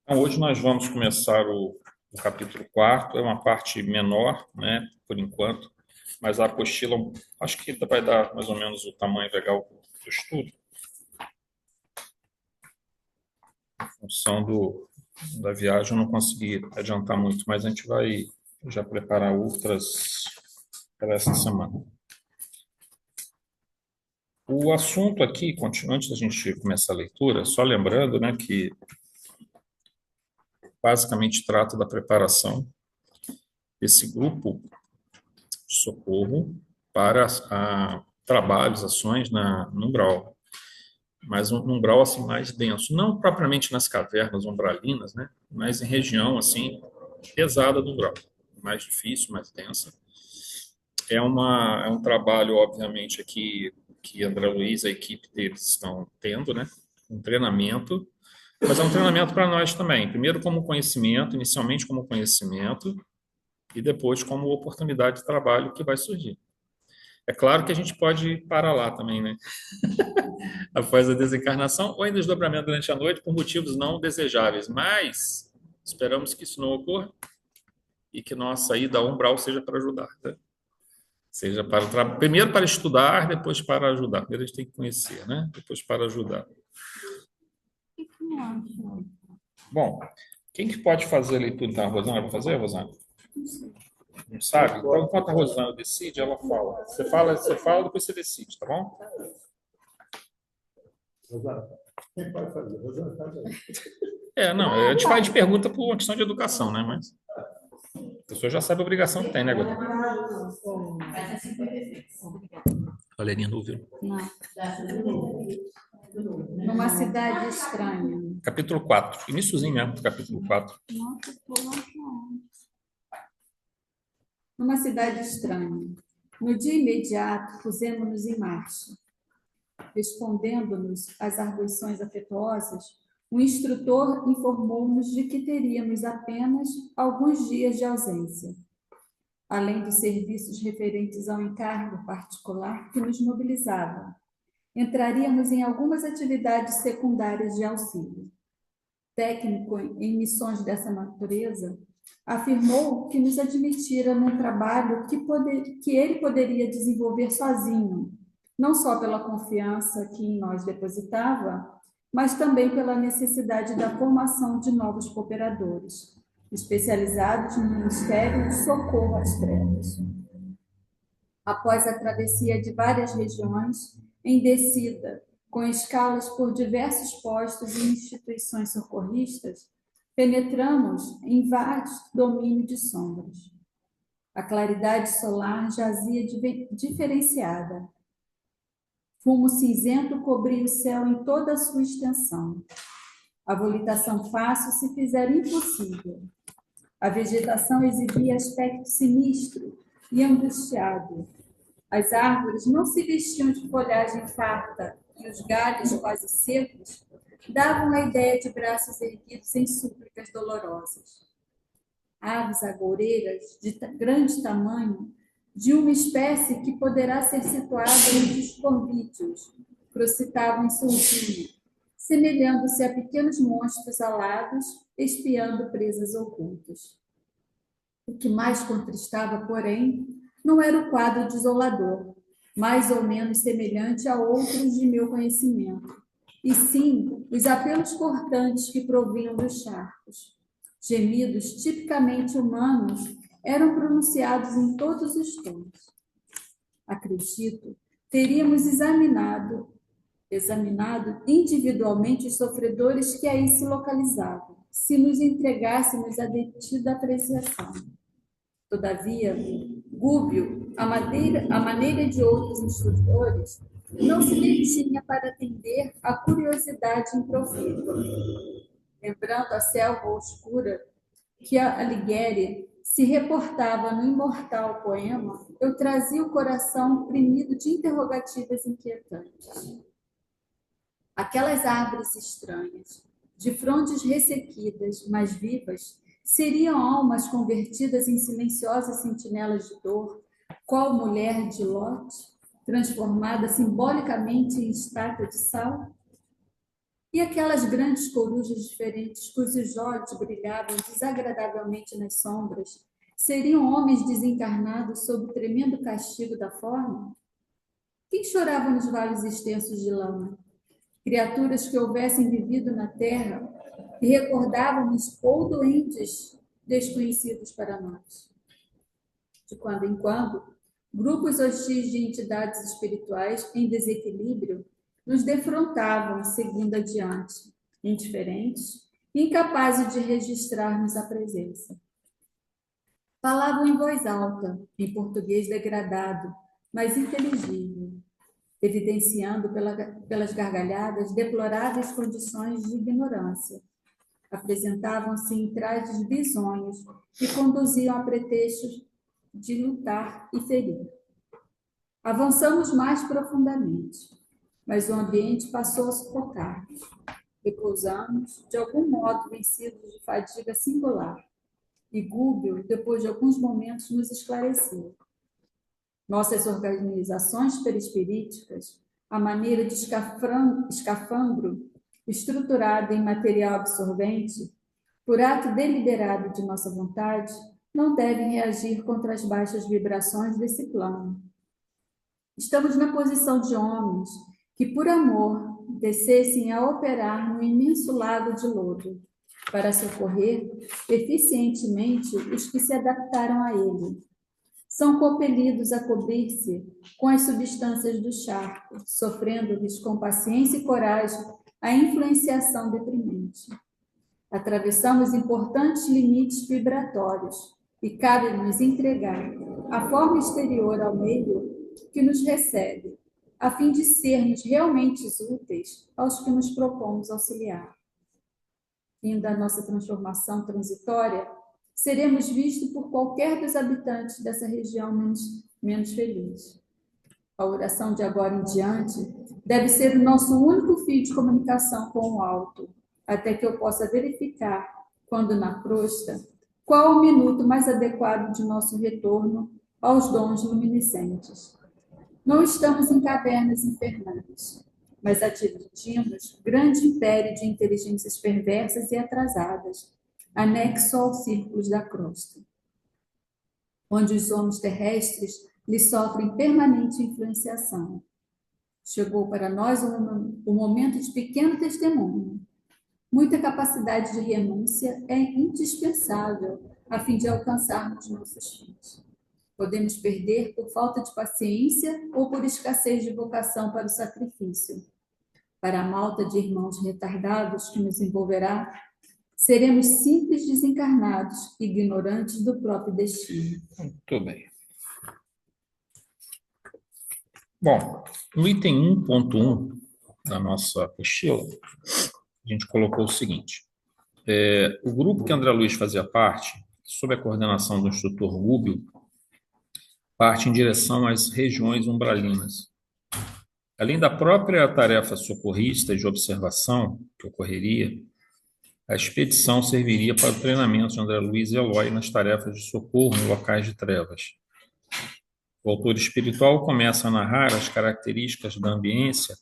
Então, hoje nós vamos começar o capítulo 4, é uma parte menor, né, por enquanto, mas a apostila, acho que vai dar mais ou menos o tamanho legal do estudo, em função da viagem, eu não consegui adiantar muito, mas a gente vai já preparar outras para essa semana. O assunto aqui, antes da gente começar a leitura, só lembrando, né, que basicamente trata da preparação desse grupo de socorro para trabalhos, ações no umbral, mas um umbral assim mais denso, não propriamente nas cavernas umbralinas, né, mas em região assim pesada do umbral, mais difícil, mais densa. É um trabalho, obviamente, aqui que André Luiz e a equipe deles estão tendo, né, um treinamento, mas é um treinamento para nós também. Primeiro como conhecimento, inicialmente como conhecimento, e depois como oportunidade de trabalho que vai surgir. É claro que a gente pode parar lá também, né? Após a desencarnação ou em desdobramento durante a noite por motivos não desejáveis, mas esperamos que isso não ocorra e que nossa saída ao umbral seja para ajudar, né? Seja para primeiro para estudar, depois para ajudar. Primeiro a gente tem que conhecer, né? Depois para ajudar. Bom, quem que pode fazer a leitura? Então, a Rosana vai fazer, Rosana? Não sabe? Então, enquanto a Rosana decide, ela fala. Você fala, depois você decide, tá bom? Rosana, quem pode fazer? Rosana, faz aí. Não, a gente faz de pergunta por uma questão de educação, né? Mas a pessoa já sabe a obrigação que tem, né, Guilherme? Valerinha não ouviu. Não. Numa cidade estranha. Capítulo 4, iníciozinho mesmo do capítulo 4. Nossa, numa cidade estranha. No dia imediato, pusemos-nos em marcha. Respondendo-nos às arguições afetuosas, o instrutor informou-nos de que teríamos apenas alguns dias de ausência, além dos serviços referentes ao encargo particular que nos mobilizavam. Entraríamos em algumas atividades secundárias de auxílio. Técnico em missões dessa natureza, afirmou que nos admitira num trabalho que ele poderia desenvolver sozinho, não só pela confiança que em nós depositava, mas também pela necessidade da formação de novos cooperadores, especializados no Ministério de Socorro às Trevas. Após a travessia de várias regiões, em descida, com escalas por diversos postos e instituições socorristas, penetramos em vasto domínio de sombras. A claridade solar jazia diferenciada. Fumo cinzento cobria o céu em toda a sua extensão. A volitação fácil se fizera impossível. A vegetação exibia aspecto sinistro e angustiado. As árvores não se vestiam de folhagem farta e os galhos quase secos davam a ideia de braços erguidos em súplicas dolorosas. Aves agoureiras de grande tamanho, de uma espécie que poderá ser situada entre os corvídeos, crocitavam em surdina, semelhando-se a pequenos monstros alados, espiando presas ocultas. O que mais contristava, porém, não era o quadro desolador, mais ou menos semelhante a outros de meu conhecimento, e sim os apelos cortantes que provinham dos charcos. Gemidos tipicamente humanos eram pronunciados em todos os tons. Acredito, teríamos examinado individualmente os sofredores que aí se localizavam, se nos entregássemos à detida apreciação. Todavia, Gúbio, à maneira de outros instrutores, não se detinha para atender à curiosidade improfícua. Lembrando a selva oscura que a Alighieri se reportava no imortal poema, eu trazia o coração oprimido de interrogativas inquietantes. Aquelas árvores estranhas, de frondes ressequidas, mas vivas, seriam almas convertidas em silenciosas sentinelas de dor, qual mulher de Lot, transformada simbolicamente em estátua de sal? E aquelas grandes corujas diferentes, cujos olhos brilhavam desagradavelmente nas sombras, seriam homens desencarnados sob o tremendo castigo da forma? Quem chorava nos vales extensos de lama? Criaturas que houvessem vivido na terra e recordavam-nos ou doentes desconhecidos para nós. De quando em quando, grupos hostis de entidades espirituais em desequilíbrio nos defrontavam seguindo adiante, indiferentes, incapazes de registrarmos a presença. Falavam em voz alta, em português degradado, mas inteligível, evidenciando pelas gargalhadas deploráveis condições de ignorância. Apresentavam-se em trajes bizonhos que conduziam a pretextos de lutar e ferir. Avançamos mais profundamente, mas o ambiente passou a sufocar-nos. Repousamos, de algum modo vencidos de fadiga singular, e Gúbio, depois de alguns momentos, nos esclareceu. Nossas organizações perispiríticas, a maneira de escafandro estruturada em material absorvente, por ato deliberado de nossa vontade, não devem reagir contra as baixas vibrações desse plano. Estamos na posição de homens que, por amor, descessem a operar no imenso lago de lodo, para socorrer eficientemente os que se adaptaram a ele. São compelidos a cobrir-se com as substâncias do charco, sofrendo-lhes com paciência e coragem a influenciação deprimente. Atravessamos importantes limites vibratórios e cabe-nos entregar a forma exterior ao meio que nos recebe, a fim de sermos realmente úteis aos que nos propomos auxiliar. Fim da nossa transformação transitória, seremos vistos por qualquer dos habitantes dessa região menos feliz. A oração de agora em diante deve ser o nosso único fio de comunicação com o alto, até que eu possa verificar, quando na crosta, qual o minuto mais adequado de nosso retorno aos dons luminescentes. Não estamos em cavernas infernais, mas atingimos grande império de inteligências perversas e atrasadas, anexo aos círculos da crosta, onde os homens terrestres lhe sofrem permanente influenciação. Chegou para nós um momento de pequeno testemunho. Muita capacidade de renúncia é indispensável a fim de alcançarmos nossos fins. Podemos perder por falta de paciência ou por escassez de vocação para o sacrifício. Para a malta de irmãos retardados que nos envolverá, seremos simples desencarnados, ignorantes do próprio destino. Muito bem. Bom, no item 1.1 da nossa apostila, a gente colocou o seguinte. O grupo que André Luiz fazia parte, sob a coordenação do instrutor Rubio, parte em direção às regiões umbralinas. Além da própria tarefa socorrista e de observação que ocorreria, a expedição serviria para o treinamento de André Luiz e Eloy nas tarefas de socorro em locais de trevas. O autor espiritual começa a narrar as características da ambiência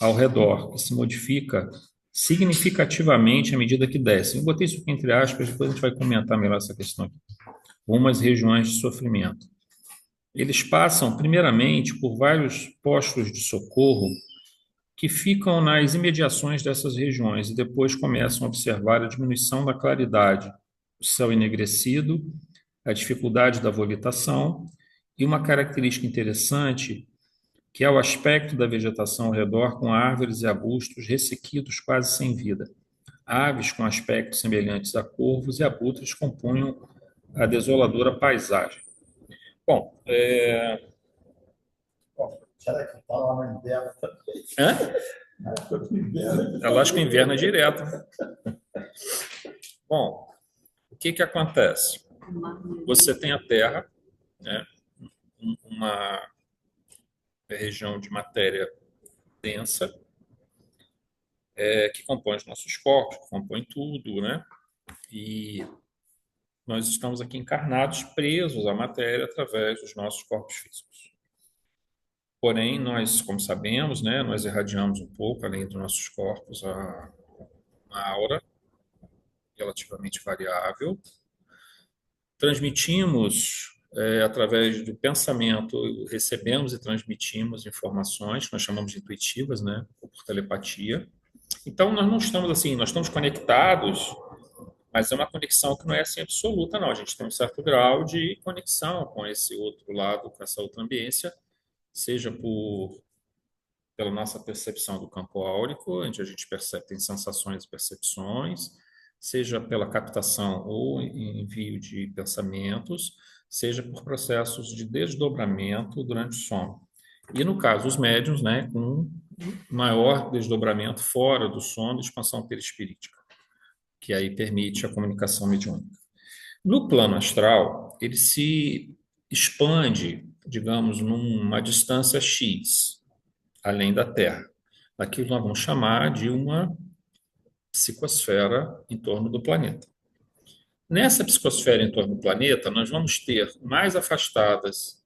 ao redor, que se modifica significativamente à medida que desce. Eu botei isso aqui entre aspas, depois a gente vai comentar melhor essa questão aqui. Algumas regiões de sofrimento. Eles passam, primeiramente, por vários postos de socorro que ficam nas imediações dessas regiões e depois começam a observar a diminuição da claridade, o céu enegrecido, a dificuldade da vomitação e uma característica interessante que é o aspecto da vegetação ao redor com árvores e arbustos ressequidos quase sem vida. Aves com aspectos semelhantes a corvos e abutres compunham a desoladora paisagem. Bom, Será que está lá no inverno também? Eu acho que o inverno é direto. Bom, o que acontece? Você tem a Terra, né, uma região de matéria densa, que compõe os nossos corpos, que compõe tudo, né? E nós estamos aqui encarnados, presos à matéria através dos nossos corpos físicos. Porém, nós, como sabemos, né, nós irradiamos um pouco, além dos nossos corpos, uma aura relativamente variável. Transmitimos, através do pensamento, recebemos e transmitimos informações que nós chamamos de intuitivas, né, ou por telepatia. Então, nós não estamos assim, nós estamos conectados, mas é uma conexão que não é assim absoluta, não. A gente tem um certo grau de conexão com esse outro lado, com essa outra ambiência, seja pela nossa percepção do campo áurico, onde a gente percebe, tem sensações e percepções, seja pela captação ou envio de pensamentos, seja por processos de desdobramento durante o sono. E, no caso, os médiuns, né, com maior desdobramento fora do sono, expansão perispirítica, que aí permite a comunicação mediúnica. No plano astral, ele se expande, digamos, numa distância X, além da Terra. Aquilo nós vamos chamar de uma psicosfera em torno do planeta. Nessa psicosfera em torno do planeta, nós vamos ter mais afastadas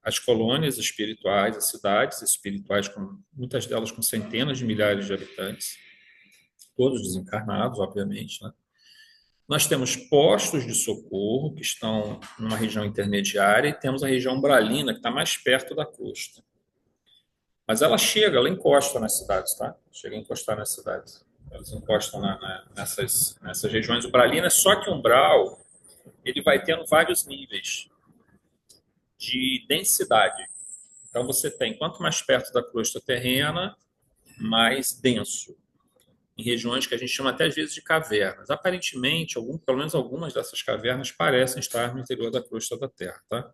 as colônias espirituais, as cidades espirituais, muitas delas com centenas de milhares de habitantes, todos desencarnados, obviamente, né? Nós temos postos de socorro que estão numa região intermediária e temos a região umbralina, que está mais perto da costa. Mas ela encosta nas cidades, tá? Chega a encostar nas cidades. Elas encostam nessas regiões umbralinas, só que o umbral ele vai tendo vários níveis de densidade. Então você tem, quanto mais perto da crosta terrena, mais denso. Em regiões que a gente chama até às vezes de cavernas. Aparentemente, pelo menos algumas dessas cavernas parecem estar no interior da crosta da Terra, tá?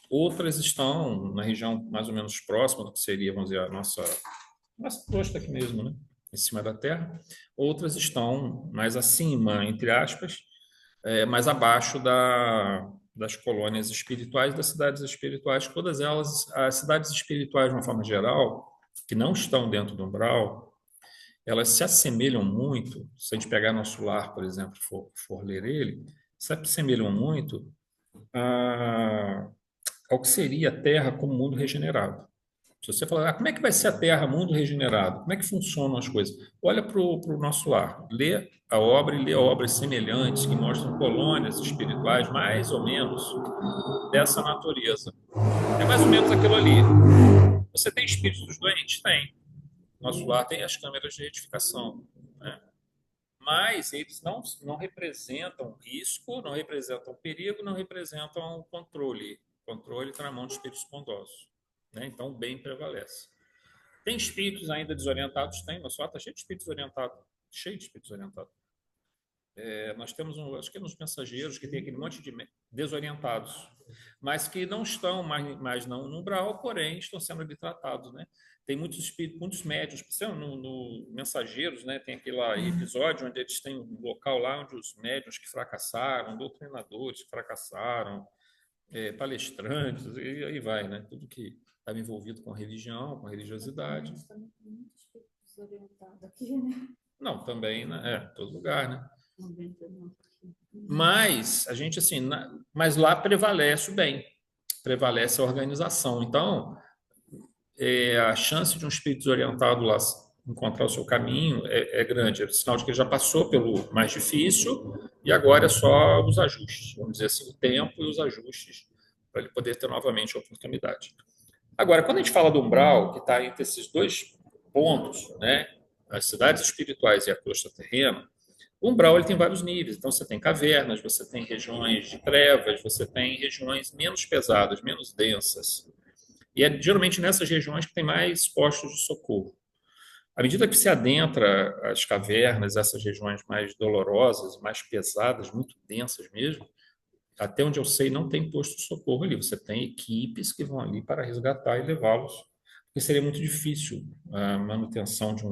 Outras estão na região mais ou menos próxima do que seria, vamos dizer, a nossa crosta aqui mesmo, né? Em cima da Terra. Outras estão mais acima, entre aspas, mais abaixo das colônias espirituais, das cidades espirituais. Todas elas, as cidades espirituais, de uma forma geral, que não estão dentro do umbral, elas se assemelham muito, se a gente pegar nosso lar, por exemplo, for ler ele, se assemelham muito ao que seria a Terra como mundo regenerado. Se você falar, como é que vai ser a Terra, mundo regenerado? Como é que funcionam as coisas? Olha para o nosso lar, lê a obra e lê obras semelhantes que mostram colônias espirituais mais ou menos dessa natureza. É mais ou menos aquilo ali. Você tem espíritos doentes? Tem. Nosso lar tem as câmeras de retificação, né? Mas eles não representam risco, não representam perigo, não representam controle. Controle está na mão de espíritos bondosos, né? Então o bem prevalece. Tem espíritos ainda desorientados? Tem, nosso lar está cheio de espíritos orientados. Cheio de espíritos orientados. Nós temos, acho que nos mensageiros, que tem aquele monte de desorientados, mas que não estão mais no umbral, porém estão sendo ali tratados, né? Tem muitos espíritos, muitos médiuns, por exemplo, no Mensageiros, né? Tem aquele episódio onde eles têm um local lá onde os médiuns que fracassaram, doutrinadores que fracassaram, palestrantes, e aí vai, né? Tudo que estava envolvido com a religião, com a religiosidade. Desorientado aqui, né? Não, também, né? Todo lugar, né? Mas a gente assim, mas lá prevalece o bem, prevalece a organização. Então, a chance de um espírito desorientado lá encontrar o seu caminho é grande. É sinal de que ele já passou pelo mais difícil e agora é só os ajustes, vamos dizer assim, o tempo e os ajustes para ele poder ter novamente a oportunidade. Agora, quando a gente fala do umbral, que está entre esses dois pontos, né, as cidades espirituais e a crosta terrena, o umbral ele tem vários níveis. Então, você tem cavernas, você tem regiões de trevas, você tem regiões menos pesadas, menos densas. E é geralmente nessas regiões que tem mais postos de socorro. À medida que se adentra as cavernas, essas regiões mais dolorosas, mais pesadas, muito densas mesmo, até onde eu sei, não tem posto de socorro ali. Você tem equipes que vão ali para resgatar e levá-los. Porque seria muito difícil a manutenção de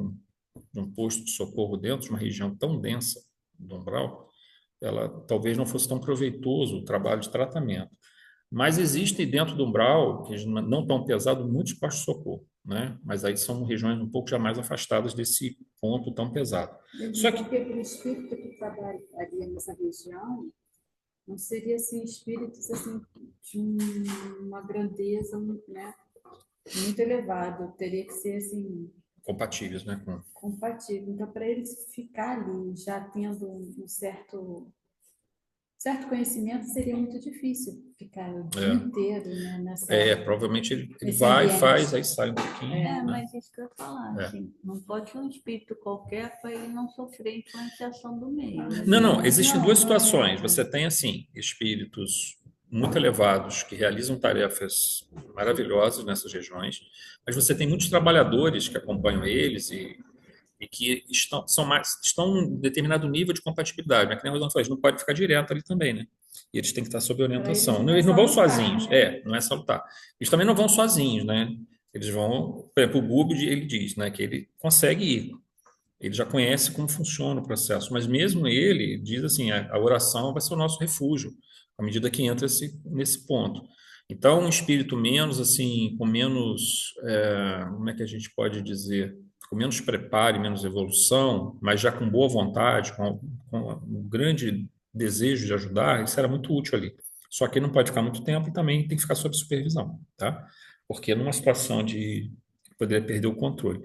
um posto de socorro dentro de uma região tão densa do umbral, ela talvez não fosse tão proveitoso o trabalho de tratamento. Mas existe dentro do umbral, que não tão pesado, muitos postos de socorro, né? Mas aí são regiões um pouco já mais afastadas desse ponto tão pesado. Só que porque o espírito que trabalha ali nessa região, Não seria assim espíritos assim de uma grandeza, né, muito elevada. Teria que ser assim Compatíveis, né? Com... compatível. Então, para eles ficar ali já tendo um certo conhecimento, seria muito difícil ficar o dia É, inteiro, né, provavelmente ele nesse vai, faz, ambiente. aí sai um pouquinho, né? Mas isso que eu ia falar, É. assim, não pode ser um espírito qualquer para ele não sofrer influenciação do meio, né? Não, existem Não, duas não situações. é. Você tem, assim, espíritos muito elevados que realizam tarefas maravilhosas nessas regiões, mas você tem muitos trabalhadores que acompanham eles e que estão num determinado nível de compatibilidade, né? Que nem o Rosão falou, eles não pode ficar direto ali também, né? E eles têm que estar sob Para eles orientação. não é Eles não vão salutar, sozinhos, né? não é salutar. Eles também não vão sozinhos, né? Eles vão, por exemplo, o Gubo, ele diz, né, que ele consegue ir, ele já conhece como funciona o processo, mas mesmo ele diz assim, a oração vai ser o nosso refúgio, à medida que entra nesse ponto. Então, um espírito menos assim, com menos, como é que a gente pode dizer, com menos preparo e menos evolução, mas já com boa vontade, com um grande desejo de ajudar, isso era muito útil ali. Só que não pode ficar muito tempo e também tem que ficar sob supervisão, tá? Porque numa situação de poder perder o controle.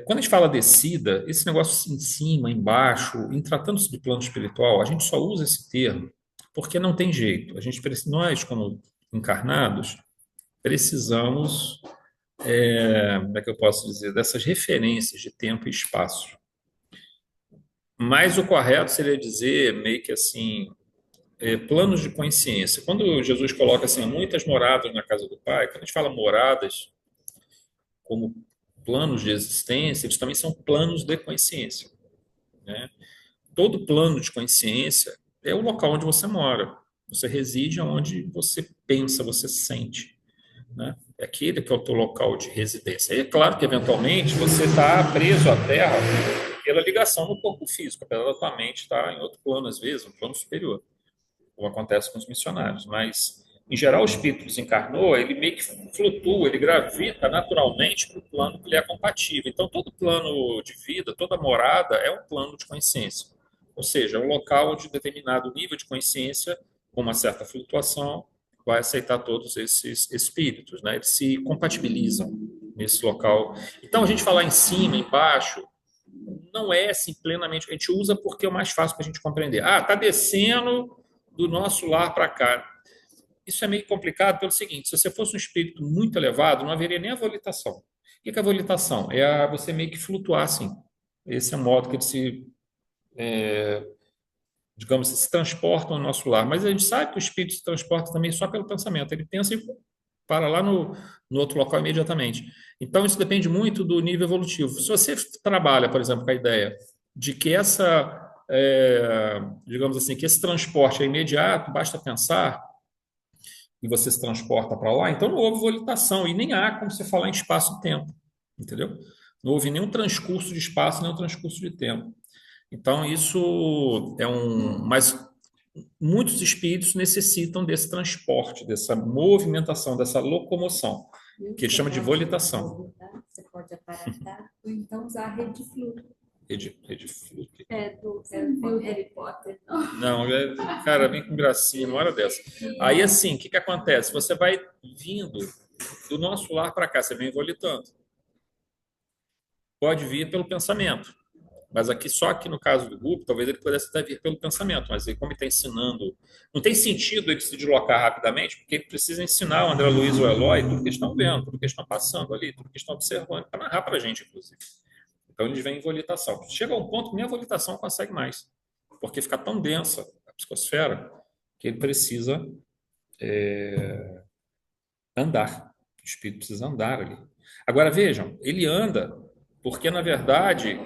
Quando a gente fala descida, esse negócio em cima, embaixo, em tratando-se de plano espiritual, a gente só usa esse termo porque não tem jeito. A gente precisa, nós, como encarnados, precisamos, como é que eu posso dizer, dessas referências de tempo e espaço. Mas o correto seria dizer, meio que assim, planos de consciência. Quando Jesus coloca assim, muitas moradas na casa do Pai, quando a gente fala moradas como planos de existência, eles também são planos de consciência, né? Todo plano de consciência é o local onde você mora. Você reside onde você pensa, você sente, né? É aquele que é o teu local de residência. E é claro que, eventualmente, você está preso à Terra pela ligação no corpo físico, apesar da tua mente estar em outro plano, às vezes, um plano superior, como acontece com os missionários. Mas, em geral, o espírito desencarnou, ele meio que flutua, ele gravita naturalmente para o plano que lhe é compatível. Então, todo plano de vida, toda morada é um plano de consciência. Ou seja, é um local de determinado nível de consciência, com uma certa flutuação, vai aceitar todos esses espíritos, né? Eles se compatibilizam nesse local. Então, a gente falar em cima, embaixo, não é assim plenamente. A gente usa porque é o mais fácil para a gente compreender. Ah, está descendo do nosso lar para cá. Isso é meio complicado pelo seguinte: se você fosse um espírito muito elevado, não haveria nem a volitação. O que é a volitação? Você meio que flutuar assim. Esse é o modo que ele se, digamos, se transportam no nosso lar. Mas a gente sabe que o espírito se transporta também só pelo pensamento. Ele pensa e para lá no outro local imediatamente. Então, isso depende muito do nível evolutivo. Se você trabalha, por exemplo, com a ideia de que digamos assim, que esse transporte é imediato, basta pensar e você se transporta para lá, então não houve volitação e nem há como você falar em espaço e tempo, entendeu? Não houve nenhum transcurso de espaço, nenhum transcurso de tempo. Então, isso é Mas muitos espíritos necessitam desse transporte, dessa movimentação, dessa locomoção, que ele Você chama de pode volitação. voltar, você pode aparatar, ou então usar a rede fluke. Rede Fluke. Do Harry Potter. Não, cara, vem com gracinha, uma hora dessa. Aí, assim, o que acontece? Você vai vindo do nosso lar para cá, você vem volitando. Pode vir pelo pensamento. Mas só aqui no caso do grupo, talvez ele pudesse até vir pelo pensamento, mas ele, como ele está ensinando, não tem sentido ele se deslocar rapidamente, porque ele precisa ensinar o André Luiz ou o Eloy tudo que eles estão vendo, tudo que eles estão passando ali, tudo que eles estão observando, para narrar para a gente, inclusive. Então eles vêm em volitação. Chega a um ponto que nem a volitação consegue mais, porque fica tão densa a psicosfera que ele precisa andar. O espírito precisa andar ali. Agora vejam, ele anda porque, na verdade,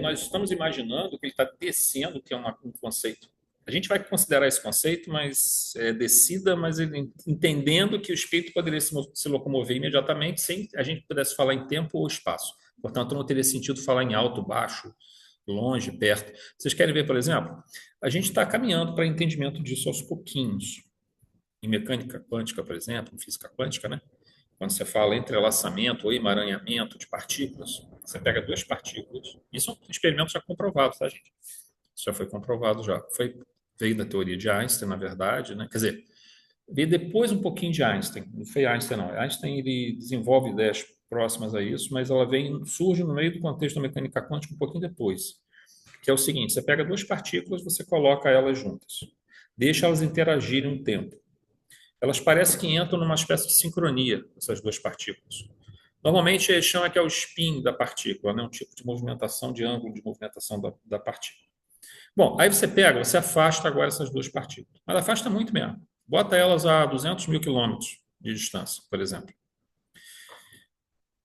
nós estamos imaginando que ele está descendo, que é um conceito. A gente vai considerar esse conceito, mas descida, mas ele, entendendo que o espírito poderia se locomover imediatamente sem a gente pudesse falar em tempo ou espaço. Portanto, não teria sentido falar em alto, baixo, longe, perto. Vocês querem ver, por exemplo? A gente está caminhando para entendimento disso aos pouquinhos. Em mecânica quântica, por exemplo, em física quântica, né? Quando você fala entrelaçamento ou emaranhamento de partículas, você pega duas partículas. Isso é um experimento já comprovado, tá, gente? Isso já foi comprovado já. Foi veio da teoria de Einstein, na verdade, né? Quer dizer, veio depois um pouquinho de Einstein, não foi Einstein não. Einstein ele desenvolve ideias próximas a isso, mas ela surge no meio do contexto da mecânica quântica um pouquinho depois, que é o seguinte: você pega duas partículas, você coloca elas juntas, deixa elas interagirem um tempo. Elas parecem que entram numa espécie de sincronia, essas duas partículas. Normalmente, eles chamam que é o spin da partícula, né? Um tipo de movimentação, de ângulo de movimentação da partícula. Bom, aí você afasta agora essas duas partículas. Mas afasta muito mesmo. Bota elas a 200 mil quilômetros de distância, por exemplo.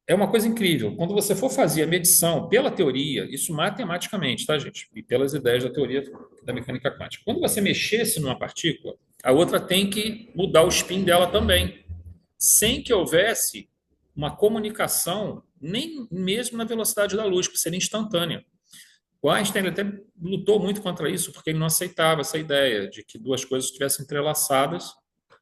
É uma coisa incrível. Quando você for fazer a medição pela teoria, isso matematicamente, tá, gente? E pelas ideias da teoria da mecânica quântica. Quando você mexesse numa partícula, a outra tem que mudar o spin dela também, sem que houvesse uma comunicação, nem mesmo na velocidade da luz, que seria instantânea. O Einstein até lutou muito contra isso, porque ele não aceitava essa ideia de que duas coisas estivessem entrelaçadas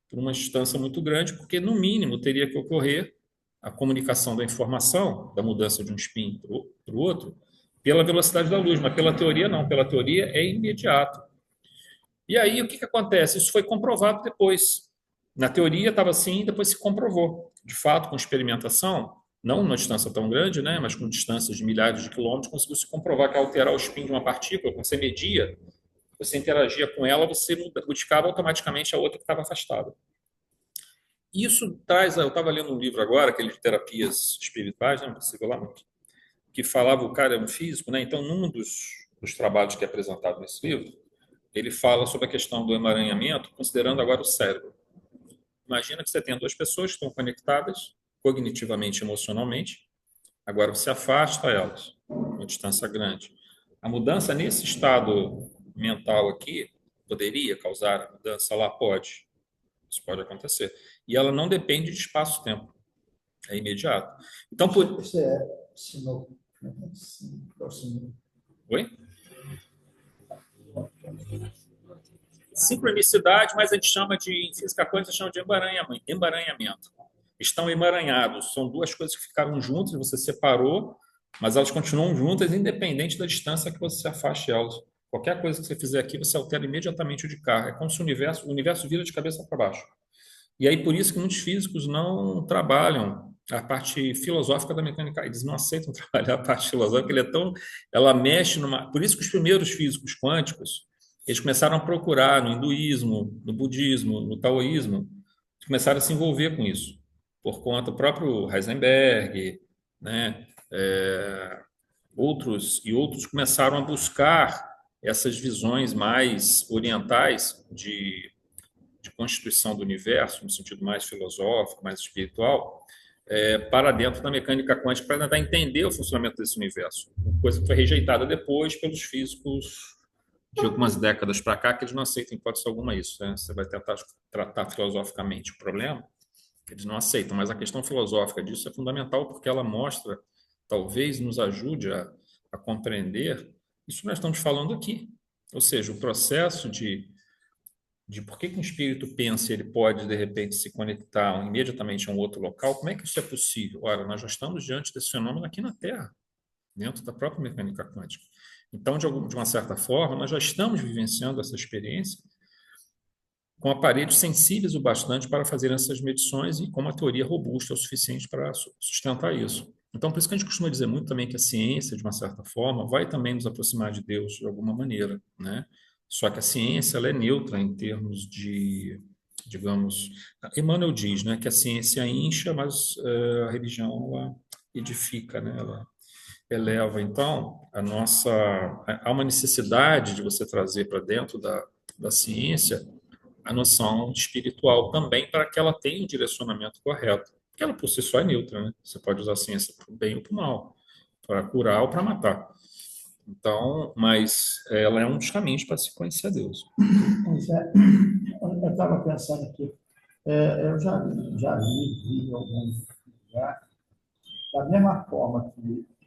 por uma distância muito grande, porque, no mínimo, teria que ocorrer a comunicação da informação, da mudança de um spin para o outro, pela velocidade da luz, mas pela teoria não, pela teoria é imediato. E aí o que acontece? Isso foi comprovado depois. Na teoria estava assim, depois se comprovou. De fato, com experimentação, não numa distância tão grande, né, mas com distâncias de milhares de quilômetros, conseguiu se comprovar que ao alterar o spin de uma partícula, quando você media, você interagia com ela, você modificava automaticamente a outra que estava afastada. Isso traz, eu estava lendo um livro agora, aquele de terapias espirituais, né, não precisa lá muito, que falava, o cara é um físico, né, então num dos trabalhos que é apresentado nesse livro, ele fala sobre a questão do emaranhamento, considerando agora o cérebro. Imagina que você tem duas pessoas que estão conectadas cognitivamente e emocionalmente, agora você afasta elas, uma distância grande. A mudança nesse estado mental aqui poderia causar a mudança lá? Pode. Isso pode acontecer. E ela não depende de espaço-tempo. É imediato. Então, por... Isso é sinal. Sinal. Oi? Sincronicidade, mas a gente chama de, em física quântica, chama de emaranhamento. Estão emaranhados. São duas coisas que ficaram juntas, você separou, mas elas continuam juntas, independente da distância que você afaste elas. Qualquer coisa que você fizer aqui, você altera imediatamente o de cá. É como se o universo vira de cabeça para baixo. E aí, por isso que muitos físicos não trabalham a parte filosófica da mecânica. Eles não aceitam trabalhar a parte filosófica, ela mexe numa... Por isso que os primeiros físicos quânticos, eles começaram a procurar no hinduísmo, no budismo, no taoísmo, começaram a se envolver com isso, por conta do próprio Heisenberg, né? Outros começaram a buscar essas visões mais orientais de constituição do universo, no sentido mais filosófico, mais espiritual, para dentro da mecânica quântica, para tentar entender o funcionamento desse universo. Uma coisa que foi rejeitada depois pelos físicos de algumas décadas para cá, que eles não aceitam, em hipótese alguma, isso. Né? Você vai tentar tratar filosoficamente o problema, eles não aceitam, mas a questão filosófica disso é fundamental, porque ela mostra, talvez nos ajude a compreender isso que nós estamos falando aqui. Ou seja, o processo de por que um espírito pensa e ele pode, de repente, se conectar imediatamente a um outro local, como é que isso é possível? Ora, nós já estamos diante desse fenômeno aqui na Terra, dentro da própria mecânica quântica. Então, de uma certa forma, nós já estamos vivenciando essa experiência com aparelhos sensíveis o bastante para fazer essas medições e com uma teoria robusta o suficiente para sustentar isso. Então, por isso que a gente costuma dizer muito também que a ciência, de uma certa forma, vai também nos aproximar de Deus de alguma maneira, né? Só que a ciência ela é neutra em termos de, digamos, Emmanuel diz, né, que a ciência incha, mas a religião ela edifica, né? Ela eleva. Então, há uma necessidade de você trazer para dentro da ciência a noção espiritual também para que ela tenha um direcionamento correto. Porque ela por si só é neutra, né? Você pode usar a ciência para o bem ou para o mal, para curar ou para matar. Então, mas ela é um dos caminhos para se conhecer a Deus. Eu estava pensando aqui, eu já vi em algum lugar, da mesma forma que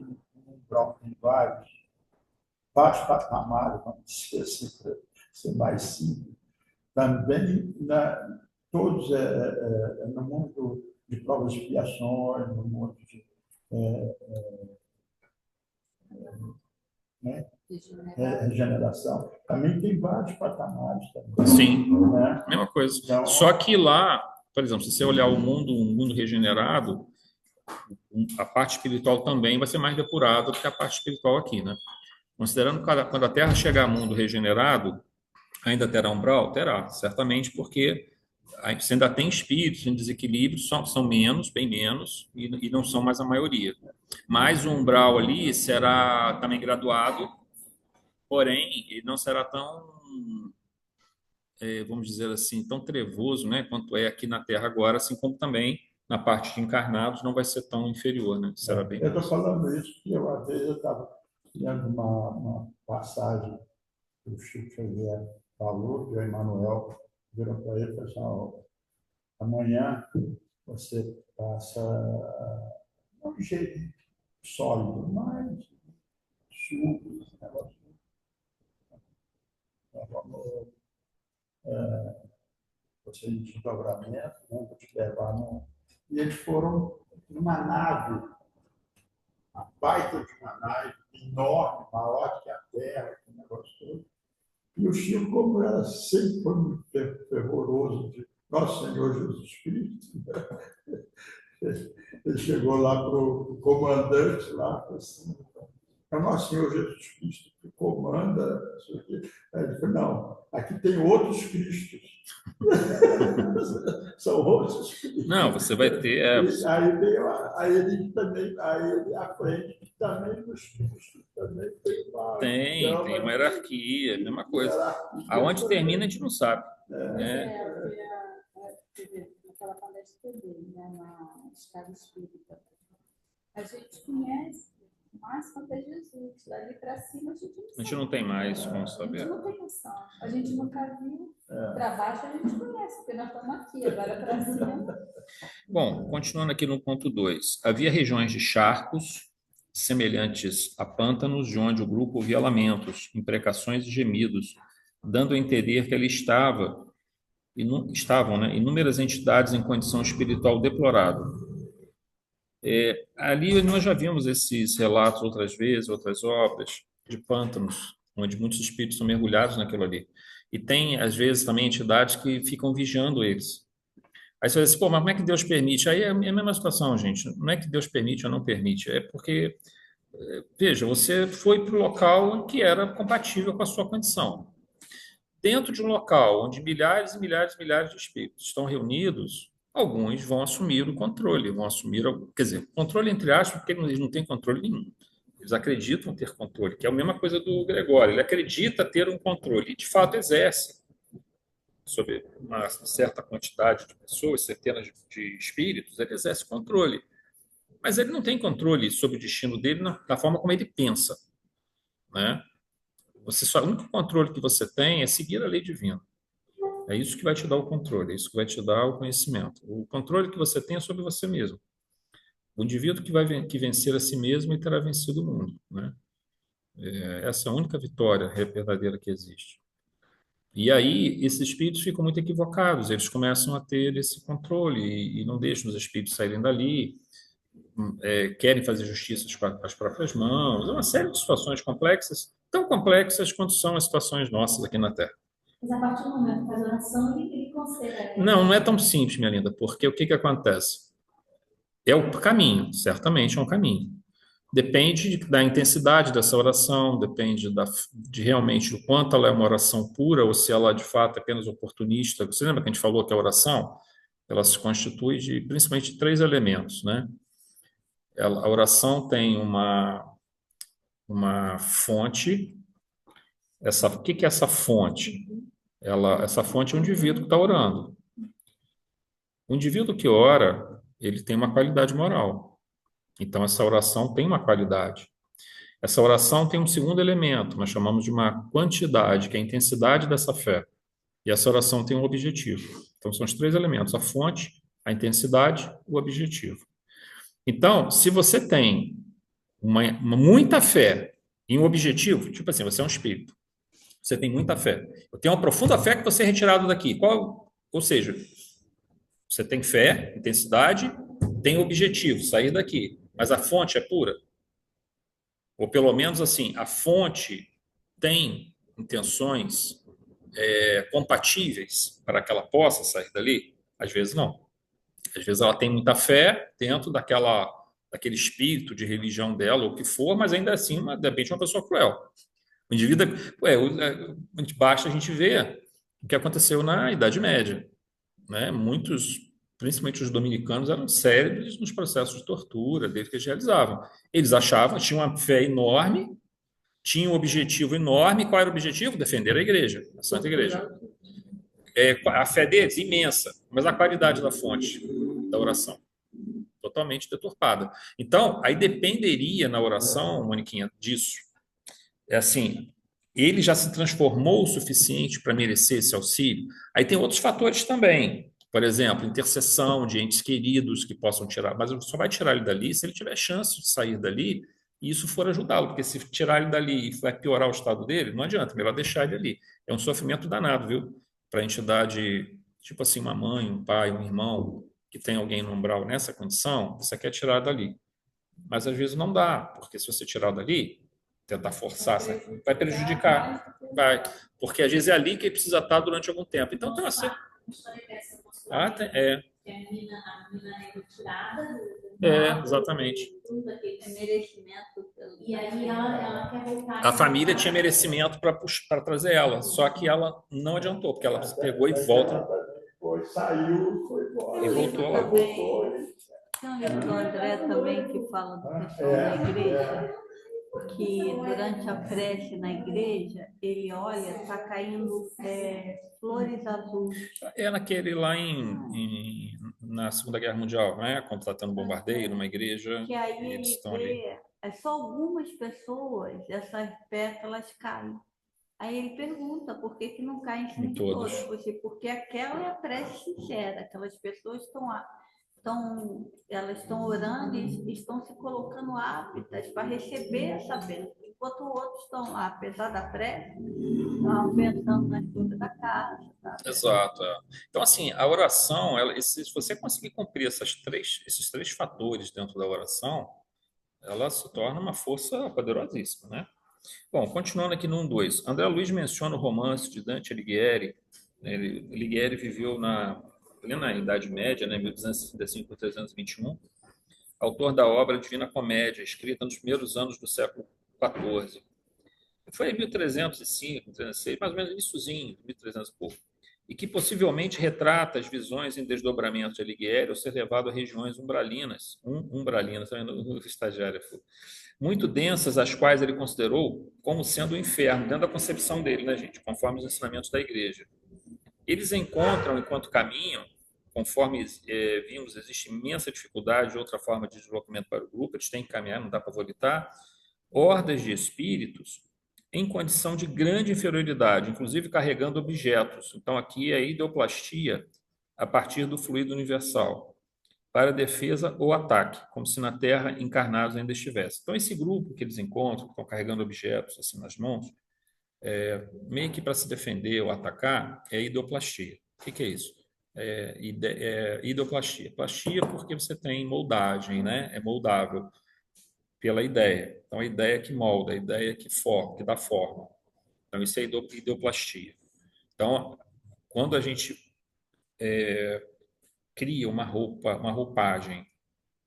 um bloco tem vários patamares, vamos dizer assim, para ser mais simples, também todos no mundo de provas e expiações, no mundo de né, regeneração, também tem vários patamares também, Sim, né? mesma coisa. Então, Só que lá, por exemplo, se você olhar o mundo, um mundo regenerado, a parte espiritual também vai ser mais depurada do que a parte espiritual aqui, né? Considerando que quando a Terra chegar a mundo regenerado, ainda terá umbral? Terá, certamente, porque você ainda tem espíritos em desequilíbrio, são menos, bem menos, e não são mais a maioria. Mas o umbral ali será também graduado, porém, ele não será tão, vamos dizer assim, tão trevoso, né, quanto é aqui na Terra agora, assim como também na parte de encarnados não vai ser tão inferior, né? Será bem eu estou mais. falando isso porque uma vez eu estava lendo uma passagem que o Chico Xavier falou, que o Emmanuel virou para ele e falou assim: "Ó, amanhã você passa não de jeito sólido, mas suco, negócio, vamos você de desdobramento, né, vou te levar no... E eles foram numa nave, uma baita de uma nave, enorme, maior que a Terra, aquele negócio todo. E o Chico, como era sempre foi muito fervoroso de Nosso Senhor Jesus Cristo, né? Ele chegou lá para o comandante, lá, assim, é o Nosso Senhor Jesus Cristo que comanda isso aqui. Aí ele falou: não, aqui tem outros Cristos. São outros Cristos. Não, você vai ter. Aí ele também, aí ele aprende que também nos Cristos também tem uma Tem uma hierarquia, mesma coisa. Aonde termina a gente não sabe. Né? Naquela palestra dele, né, na escada espírita. A gente conhece o máximo até Jesus. Dali para cima a gente não sabe. A gente não tem mais como A saber. gente não tem noção. A gente nunca viu. Para baixo a gente conhece, porque nós estamos aqui. Agora para cima. Bom, continuando aqui no ponto 2. Havia regiões de charcos semelhantes a pântanos, de onde o grupo ouvia lamentos, imprecações e gemidos, dando a entender que ali estavam, né, inúmeras entidades em condição espiritual deplorável. Ali nós já vimos esses relatos outras vezes, outras obras, de pântanos, onde muitos espíritos são mergulhados naquilo ali. E tem, às vezes, também entidades que ficam vigiando eles. Aí você diz assim: pô, mas como é que Deus permite? Aí é a mesma situação, gente. Não é que Deus permite ou não permite, é porque, veja, você foi para o local que era compatível com a sua condição. Dentro de um local onde milhares e milhares e milhares de espíritos estão reunidos, alguns vão assumir o controle, vão assumir, quer dizer, controle entre aspas, porque eles não têm controle nenhum. Eles acreditam ter controle, que é a mesma coisa do Gregório. Ele acredita ter um controle e, de fato, exerce sobre uma certa quantidade de pessoas, centenas de espíritos, ele exerce controle. Mas ele não tem controle sobre o destino dele da forma como ele pensa, né? O único controle que você tem é seguir a lei divina. É isso que vai te dar o controle, é isso que vai te dar o conhecimento. O controle que você tem é sobre você mesmo. O indivíduo que vencer a si mesmo, ele terá vencido o mundo, né? Essa é a única vitória verdadeira que existe. E aí, esses espíritos ficam muito equivocados, eles começam a ter esse controle e não deixam os espíritos saírem dali, querem fazer justiça com as próprias mãos, é uma série de situações complexas, tão complexas quanto são as situações nossas aqui na Terra. Mas a partir do momento que faz oração, ele considera. Não, não é tão simples, minha linda, porque o que acontece? É o caminho, certamente é um caminho. Depende da intensidade dessa oração, depende de realmente o quanto ela é uma oração pura ou se ela de fato é apenas oportunista. Você lembra que a gente falou que a oração ela se constitui de principalmente 3 elementos, né? A oração tem uma fonte. O que é essa fonte? Essa fonte é o indivíduo que está orando. O indivíduo que ora, ele tem uma qualidade moral. Então, essa oração tem uma qualidade. Essa oração tem um segundo elemento, nós chamamos de uma quantidade, que é a intensidade dessa fé. E essa oração tem um objetivo. Então, são os 3 elementos: a fonte, a intensidade, o objetivo. Então, se você tem muita fé em um objetivo, tipo assim, você é um espírito, você tem muita fé. Eu tenho uma profunda fé que você é retirado daqui. Ou seja, você tem fé, intensidade, tem objetivo, sair daqui. Mas a fonte é pura? Ou pelo menos assim, a fonte tem intenções compatíveis para que ela possa sair dali? Às vezes não. Às vezes ela tem muita fé dentro daquele espírito de religião dela, ou o que for, mas ainda assim, de repente, uma pessoa cruel. O indivíduo, basta a gente ver o que aconteceu na Idade Média, né? Muitos, principalmente os dominicanos, eram célebres nos processos de tortura deles que eles realizavam. Eles achavam, tinham uma fé enorme, tinham um objetivo enorme. Qual era o objetivo? Defender a igreja, a Santa Igreja. A fé deles, imensa, mas a qualidade da fonte da oração, totalmente deturpada. Então, aí dependeria na oração, Moniquinha, disso. É assim, ele já se transformou o suficiente para merecer esse auxílio? Aí tem outros fatores também. Por exemplo, intercessão de entes queridos que possam tirar, mas só vai tirar ele dali se ele tiver chance de sair dali e isso for ajudá-lo, porque se tirar ele dali e vai piorar o estado dele, não adianta, melhor deixar ele ali. É um sofrimento danado, viu? Para a entidade, tipo assim, uma mãe, um pai, um irmão, que tem alguém no umbral nessa condição, você quer tirar dali. Mas às vezes não dá, porque se você tirar dali, tentar forçar, vai prejudicar. Vai. Porque às vezes é ali que ele precisa estar durante algum tempo. Então, tem uma... exatamente. E aí ela quer voltar. A família tinha merecimento para trazer ela, só que ela não adiantou, porque ela pegou e volta. Saiu, foi embora. E voltou lá. Tem um livro do André também que fala do pessoal da igreja, que durante a prece na igreja, ele olha, está caindo flores azuis. É naquele lá na Segunda Guerra Mundial, né? Quando está tendo bombardeio numa igreja. Que aí ele vê, só algumas pessoas, essas pétalas caem. Aí ele pergunta por que não caem em todos. Porque aquela é a prece sincera, aquelas pessoas estão lá. Elas estão orando e estão se colocando aptas para receber essa bênção. Enquanto outros estão lá, apesar da prece, estão pensando nas coisas da casa. Tá? Exato. Então, assim, a oração, se você conseguir cumprir esses três fatores dentro da oração, ela se torna uma força poderosíssima, né? Bom, continuando aqui no 1.2. André Luiz menciona o romance de Dante Alighieri. Alighieri viveu na Idade Média, né, 1265 a 321, autor da obra Divina Comédia, escrita nos primeiros anos do século XIV. Foi em 1305, 1306, mais ou menos iníciozinho, 1300 e pouco, e que possivelmente retrata as visões em desdobramento de Alighieri ao ser levado a regiões umbralinas, também no estagiário, muito densas, as quais ele considerou como sendo o inferno, dentro da concepção dele, né, gente, conforme os ensinamentos da igreja. Eles encontram, enquanto caminham, conforme vimos, existe imensa dificuldade, outra forma de deslocamento para o grupo, eles têm que caminhar, não dá para volitar, hordas de espíritos em condição de grande inferioridade, inclusive carregando objetos. Então, aqui é a ideoplastia a partir do fluido universal, para defesa ou ataque, como se na Terra encarnados ainda estivessem. Então, esse grupo que eles encontram, que estão carregando objetos assim nas mãos, meio que para se defender ou atacar, é ideoplastia. O que é isso? Ideoplastia. Plastia porque você tem moldagem, né? É moldável pela ideia. Então, a ideia que molda, a ideia que dá forma. Então, isso é ideoplastia. Então, quando a gente cria uma roupagem,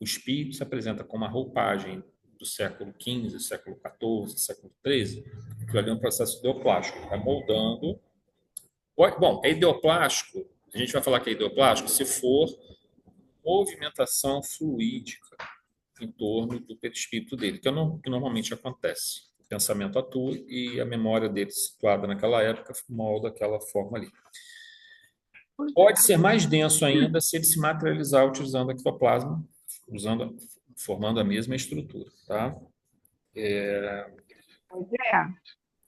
o espírito se apresenta com uma roupagem do século XV, século XIV, século XIII, que ali é um processo ideoplástico, está moldando. Bom, é ideoplástico, a gente vai falar que é ideoplástico se for movimentação fluídica em torno do perispírito dele, que normalmente acontece. O pensamento atua e a memória dele, situada naquela época, molda aquela forma ali. Pode ser mais denso ainda se ele se materializar utilizando ectoplasma, formando a mesma estrutura. Tá?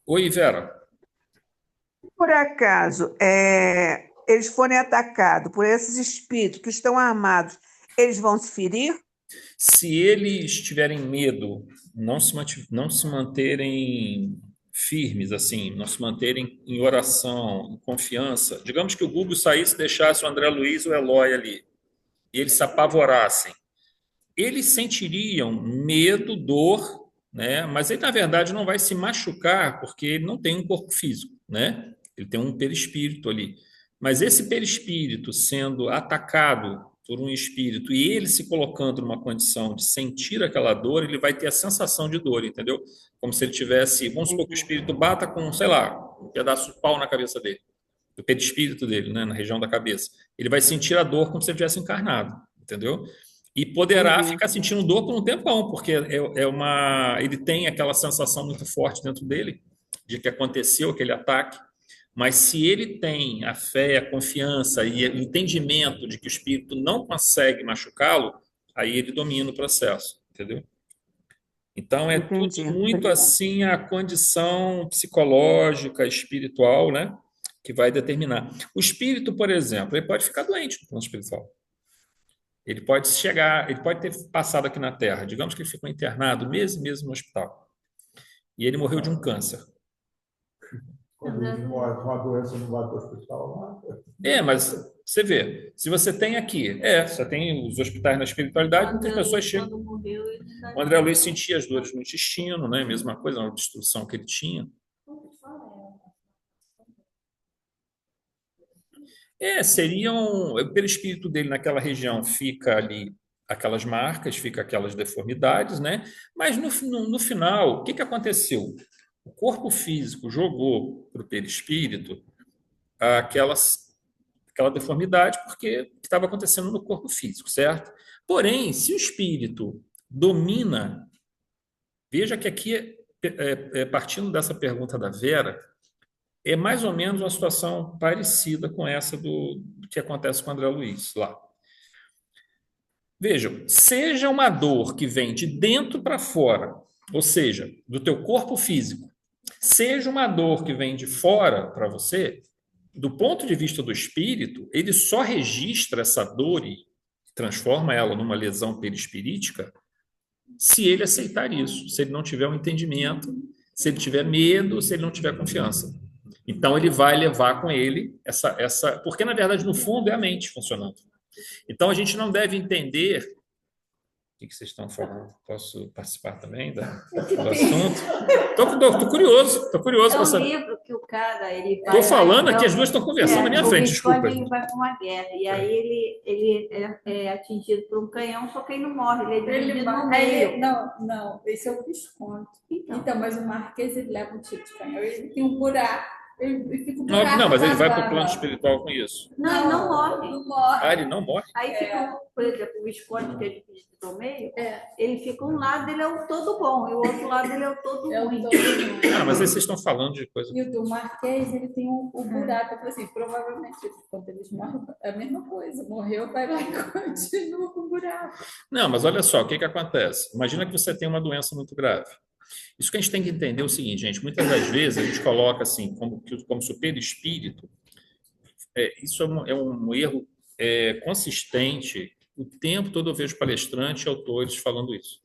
Oi, Vera. Por acaso, eles forem atacados por esses espíritos que estão armados, eles vão se ferir? Se eles tiverem medo, não se manterem firmes, assim, não se manterem em oração, em confiança. Digamos que o Google saísse e deixasse o André Luiz ou o Eloy ali, e eles se apavorassem. Eles sentiriam medo, dor, né? Mas ele, na verdade, não vai se machucar porque ele não tem um corpo físico, né? Ele tem um perispírito ali. Mas esse perispírito sendo atacado por um espírito e ele se colocando numa condição de sentir aquela dor, ele vai ter a sensação de dor, entendeu? Como se ele tivesse, vamos supor que o espírito bata com, sei lá, um pedaço de pau na cabeça dele, do perispírito dele, né, na região da cabeça. Ele vai sentir a dor como se ele tivesse encarnado, entendeu? E poderá Uhum. ficar sentindo dor por um tempão, porque ele tem aquela sensação muito forte dentro dele de que aconteceu aquele ataque. Mas se ele tem a fé, a confiança e o entendimento de que o espírito não consegue machucá-lo, aí ele domina o processo, entendeu? Então é tudo Entendi. muito Obrigada. assim a condição psicológica, espiritual, né, que vai determinar. O espírito, por exemplo, ele pode ficar doente no plano espiritual. Ele pode ter passado aqui na Terra, digamos que ele ficou internado meses e meses no hospital, e ele morreu de um câncer. Quando ele morre com uma doença, não vai para o hospital, não. Mas você vê, se você tem aqui, você tem os hospitais na espiritualidade, muitas pessoas chegam. Quando morreu, ele O André Luiz sentia as dores no intestino, né? Mesma coisa, uma destruição que ele tinha. Pelo espírito dele naquela região fica ali aquelas marcas, fica aquelas deformidades, né? Mas no final, o que aconteceu? O corpo físico jogou para o perispírito aquela deformidade porque estava acontecendo no corpo físico, certo? Porém, se o espírito domina, veja que aqui, partindo dessa pergunta da Vera, é mais ou menos uma situação parecida com essa do que acontece com o André Luiz lá. Vejam, seja uma dor que vem de dentro para fora, ou seja, do teu corpo físico, seja uma dor que vem de fora para você, do ponto de vista do espírito, ele só registra essa dor e transforma ela numa lesão perispirítica se ele aceitar isso, se ele não tiver um entendimento, se ele tiver medo, se ele não tiver confiança. Então ele vai levar com ele porque na verdade no fundo é a mente funcionando. Então a gente não deve entender o que vocês estão falando. Posso participar também do assunto? Estou curioso É para um saber. livro que o cara, ele vai... Estou falando então, aqui, as duas estão conversando na minha frente, desculpa. O Visconde vai para uma guerra, e aí ele é atingido por um canhão, só que ele não morre, ele é dividido no meio. Não, esse é o Visconde. Então, mas o Marquês, ele leva um tiro de canhão, ele tem um buraco. Ele fica um buraco. Não, mas ele vai para o bala. plano espiritual com isso. Não, ele não morre. Não morre. Ele não morre? Aí fica, por exemplo, o Visconde, que é dividido no meio, ele fica um lado, ele é o todo bom, e o outro lado, ele é o todo ruim. Mas aí vocês estão falando de coisa... E o do Marquês, ele tem um buraco. Eu falei assim, provavelmente, quando eles morrem, é a mesma coisa. Morreu, vai lá e continua com o buraco. Não, mas olha só, o que acontece? Imagina que você tem uma doença muito grave. Isso que a gente tem que entender é o seguinte, gente, muitas das vezes a gente coloca assim, como se o perispírito, isso é um erro consistente. O tempo todo eu vejo palestrantes e autores falando isso.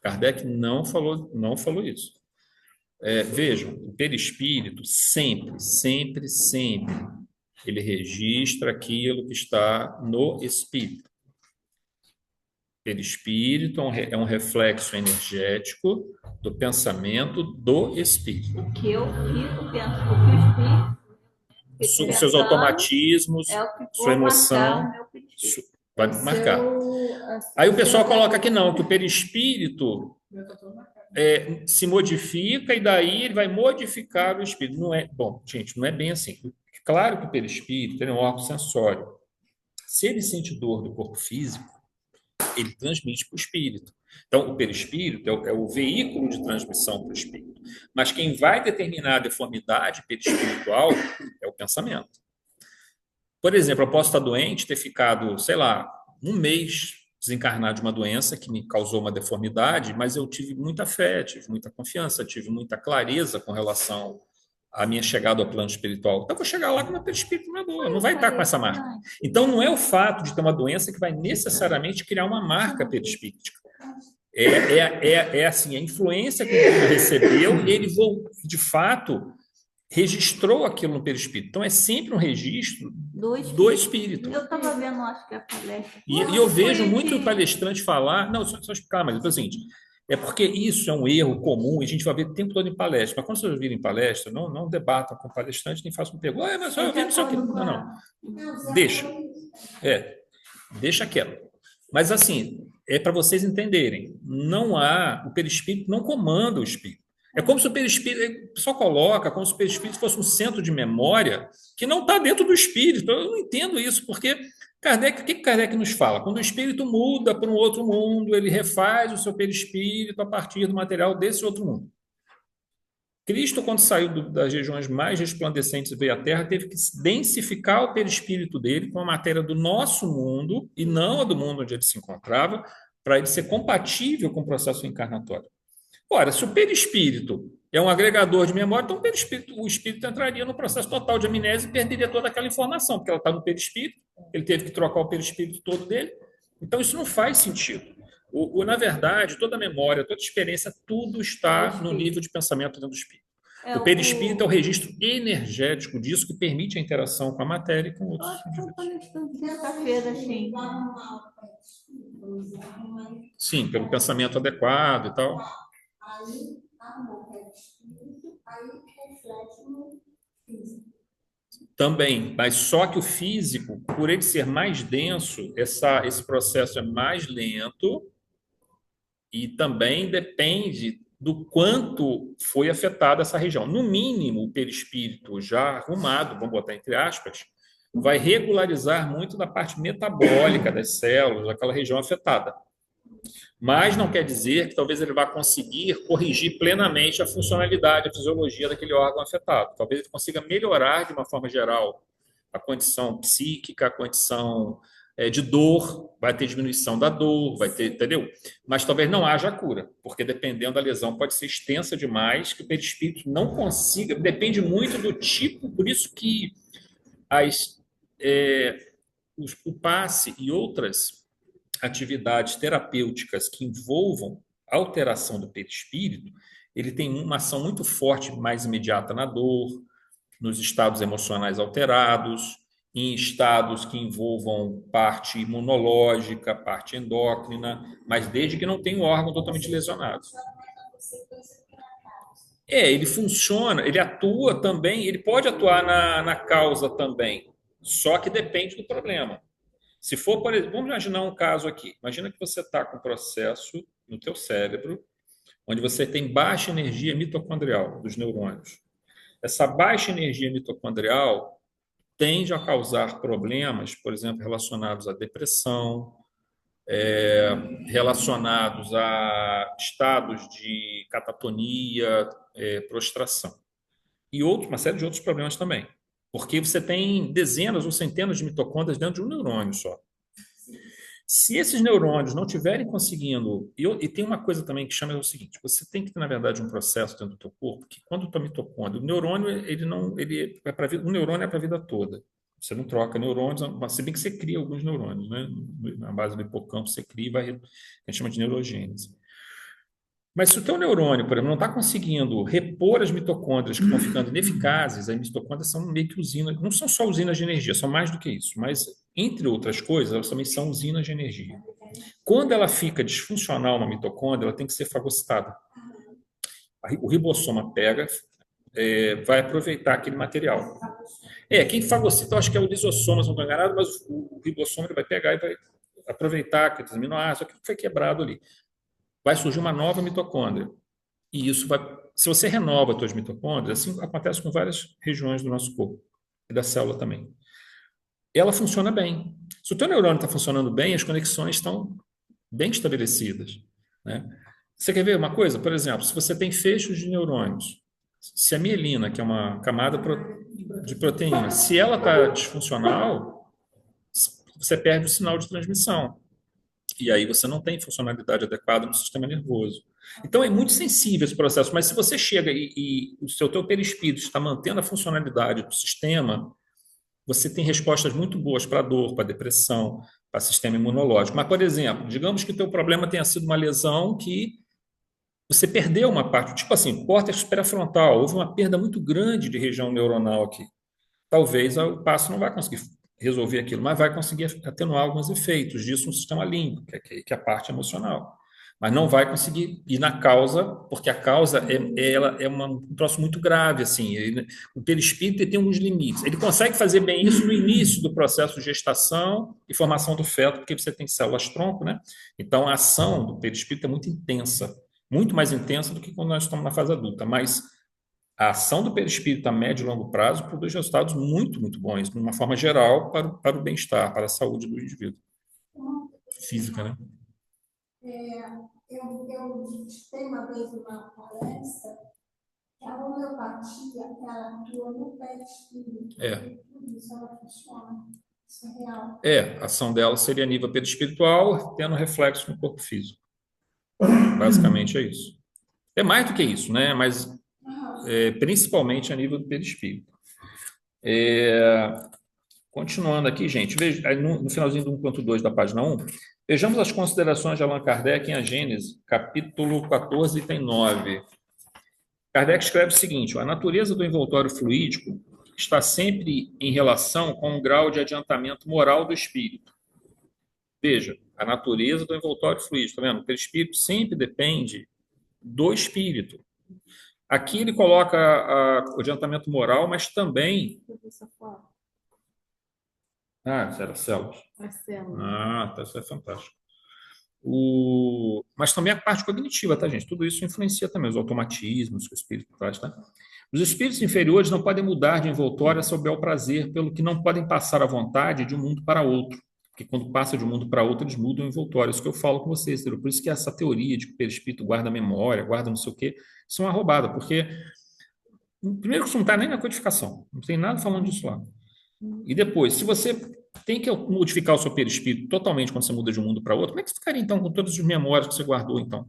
Kardec não falou isso. Vejam, o perispírito sempre, ele registra aquilo que está no espírito. Perispírito é um reflexo energético do pensamento do espírito. O que eu fico pensando, o que o espírito... Seus automatismos, sua emoção, vai marcar. Aí o pessoal coloca que não, que o perispírito se modifica e daí ele vai modificar o espírito. Não é, bom, gente, não é bem assim. Claro que o perispírito é um órgão sensório. Se ele sente dor do corpo físico, ele transmite para o espírito. Então, o perispírito é o veículo de transmissão para o espírito. Mas quem vai determinar a deformidade perispiritual é o pensamento. Por exemplo, eu posso estar doente, ter ficado, sei lá, um mês desencarnado de uma doença que me causou uma deformidade, mas eu tive muita fé, tive muita confiança, tive muita clareza com relação à minha chegada ao plano espiritual. Então, eu vou chegar lá com o meu perispírito na boa, não vai estar com essa marca. Então, não é o fato de ter uma doença que vai necessariamente criar uma marca perispírita. É assim, a influência que ele recebeu, ele, de fato, registrou aquilo no perispírito. Então, é sempre um registro do espírito. Eu estava vendo, acho que a palestra... E eu vejo muito palestrante falar... Não, só explicar, mas é o seguinte, É porque isso é um erro comum e a gente vai ver o tempo todo em palestra. Mas quando vocês virem em palestra, não debatam com o palestrante, nem façam pergunta. Mas eu vi não sei o quê. Não. Deixa. Deixa quieto. Mas assim, é para vocês entenderem. O perispírito não comanda o espírito. É como se o perispírito, o pessoal coloca como se o perispírito fosse um centro de memória que não está dentro do espírito. Eu não entendo isso, porque o que Kardec nos fala? Quando o espírito muda para um outro mundo, ele refaz o seu perispírito a partir do material desse outro mundo. Cristo, quando saiu das regiões mais resplandecentes e veio à Terra, teve que densificar o perispírito dele com a matéria do nosso mundo e não a do mundo onde ele se encontrava, para ele ser compatível com o processo encarnatório. Ora, se o perispírito é um agregador de memória, então o espírito entraria no processo total de amnésia e perderia toda aquela informação, porque ela está no perispírito, ele teve que trocar o perispírito todo dele. Então, isso não faz sentido. Na verdade, toda memória, toda experiência, tudo está no nível de pensamento dentro do espírito. O perispírito é o registro energético disso que permite a interação com a matéria e com outros indivíduos. Sim, pelo pensamento adequado e tal. Também, mas só que o físico, por ele ser mais denso, esse processo é mais lento e também depende do quanto foi afetada essa região. No mínimo, o perispírito já arrumado, vamos botar entre aspas, vai regularizar muito da parte metabólica das células, daquela região afetada. Mas não quer dizer que talvez ele vá conseguir corrigir plenamente a funcionalidade, a fisiologia daquele órgão afetado. Talvez ele consiga melhorar, de uma forma geral, a condição psíquica, a condição de dor, vai ter diminuição da dor, vai ter, entendeu? Mas talvez não haja cura, porque dependendo da lesão pode ser extensa demais, que o perispírito não consiga, depende muito do tipo, por isso que o passe e outras atividades terapêuticas que envolvam alteração do perispírito, ele tem uma ação muito forte, mais imediata na dor, nos estados emocionais alterados, em estados que envolvam parte imunológica, parte endócrina, mas desde que não tenha um órgão totalmente lesionado. Ele funciona, ele atua também, ele pode atuar na causa também, só que depende do problema. Se for, por exemplo, vamos imaginar um caso aqui. Imagina que você está com um processo no teu cérebro, onde você tem baixa energia mitocondrial dos neurônios. Essa baixa energia mitocondrial tende a causar problemas, por exemplo, relacionados à depressão, relacionados a estados de catatonia, prostração. E uma série de outros problemas também. Porque você tem dezenas ou centenas de mitocôndrias dentro de um neurônio só. Se esses neurônios não estiverem conseguindo... E tem uma coisa também que chama o seguinte, você tem que ter, na verdade, um processo dentro do teu corpo que quando o tua mitocôndria... O neurônio, o neurônio é para a vida toda. Você não troca neurônios, se bem que você cria alguns neurônios, né? Na base do hipocampo você cria e a gente chama de neurogênese. Mas se o teu neurônio, por exemplo, não está conseguindo repor as mitocôndrias que estão ficando ineficazes, as mitocôndrias são meio que usinas, não são só usinas de energia, são mais do que isso, mas, entre outras coisas, elas também são usinas de energia. Quando ela fica disfuncional, uma mitocôndria, ela tem que ser fagocitada. O ribossoma pega, vai aproveitar aquele material. Quem fagocita, eu acho que é o lisossoma, se não estou enganado, mas o ribossoma ele vai pegar e vai aproveitar aqueles aminoácidos, que foi quebrado ali. Vai surgir uma nova mitocôndria. E isso vai... Se você renova as suas mitocôndrias, assim acontece com várias regiões do nosso corpo e da célula também. Ela funciona bem. Se o teu neurônio está funcionando bem, as conexões estão bem estabelecidas, né? Você quer ver uma coisa? Por exemplo, se você tem feixes de neurônios, se a mielina, que é uma camada de proteína, se ela está disfuncional, você perde o sinal de transmissão. E aí você não tem funcionalidade adequada no sistema nervoso. Então é muito sensível esse processo, mas se você chega e o teu perispírito está mantendo a funcionalidade do sistema, você tem respostas muito boas para a dor, para a depressão, para o sistema imunológico. Mas, por exemplo, digamos que o teu problema tenha sido uma lesão que você perdeu uma parte, tipo assim, córtex pré-frontal, houve uma perda muito grande de região neuronal aqui. Talvez o passo não vai conseguir resolver aquilo, mas vai conseguir atenuar alguns efeitos disso no sistema límbico, que é a parte emocional. mas não vai conseguir ir na causa, porque a causa ela é um troço muito grave, assim. O perispírito tem alguns limites. Ele consegue fazer bem isso no início do processo de gestação e formação do feto, porque você tem células-tronco, né? Então, a ação do perispírito é muito intensa, muito mais intensa do que quando nós estamos na fase adulta, mas a ação do perispírito a médio e longo prazo produz resultados muito, muito bons, de uma forma geral, para o bem-estar, para a saúde do indivíduo. Física, né? Eu escutei uma vez uma palestra que a homeopatia ela atua no perispírito. Tudo isso ela funciona. Isso é real. A ação dela seria a nível perispiritual, tendo reflexo no corpo físico. Basicamente é isso. É mais do que isso, né? Mas principalmente a nível do perispírito. Continuando aqui, gente, veja, no finalzinho do 1.2 da página 1, vejamos as considerações de Allan Kardec em A Gênese, capítulo 14, item 9. Kardec escreve o seguinte: a natureza do envoltório fluídico está sempre em relação com o grau de adiantamento moral do espírito. Veja, a natureza do envoltório fluídico, tá vendo? O perispírito sempre depende do espírito. Aqui ele coloca o adiantamento moral, mas também... isso era células. Tá, isso é fantástico. Mas também a parte cognitiva, tá, gente? Tudo isso influencia também os automatismos que o espírito traz, tá? Os espíritos inferiores não podem mudar de envoltório a seu bel prazer, pelo que não podem passar à vontade de um mundo para outro. Porque quando passa de um mundo para outro, eles mudam o envoltório. Isso que eu falo com vocês, entendeu? Por isso que essa teoria de que o perispírito guarda a memória, guarda não sei o quê, isso é uma roubada, porque primeiro que isso não está nem na codificação, não tem nada falando disso lá. E depois, se você tem que modificar o seu perispírito totalmente quando você muda de um mundo para outro, como é que você ficaria então com todas as memórias que você guardou então?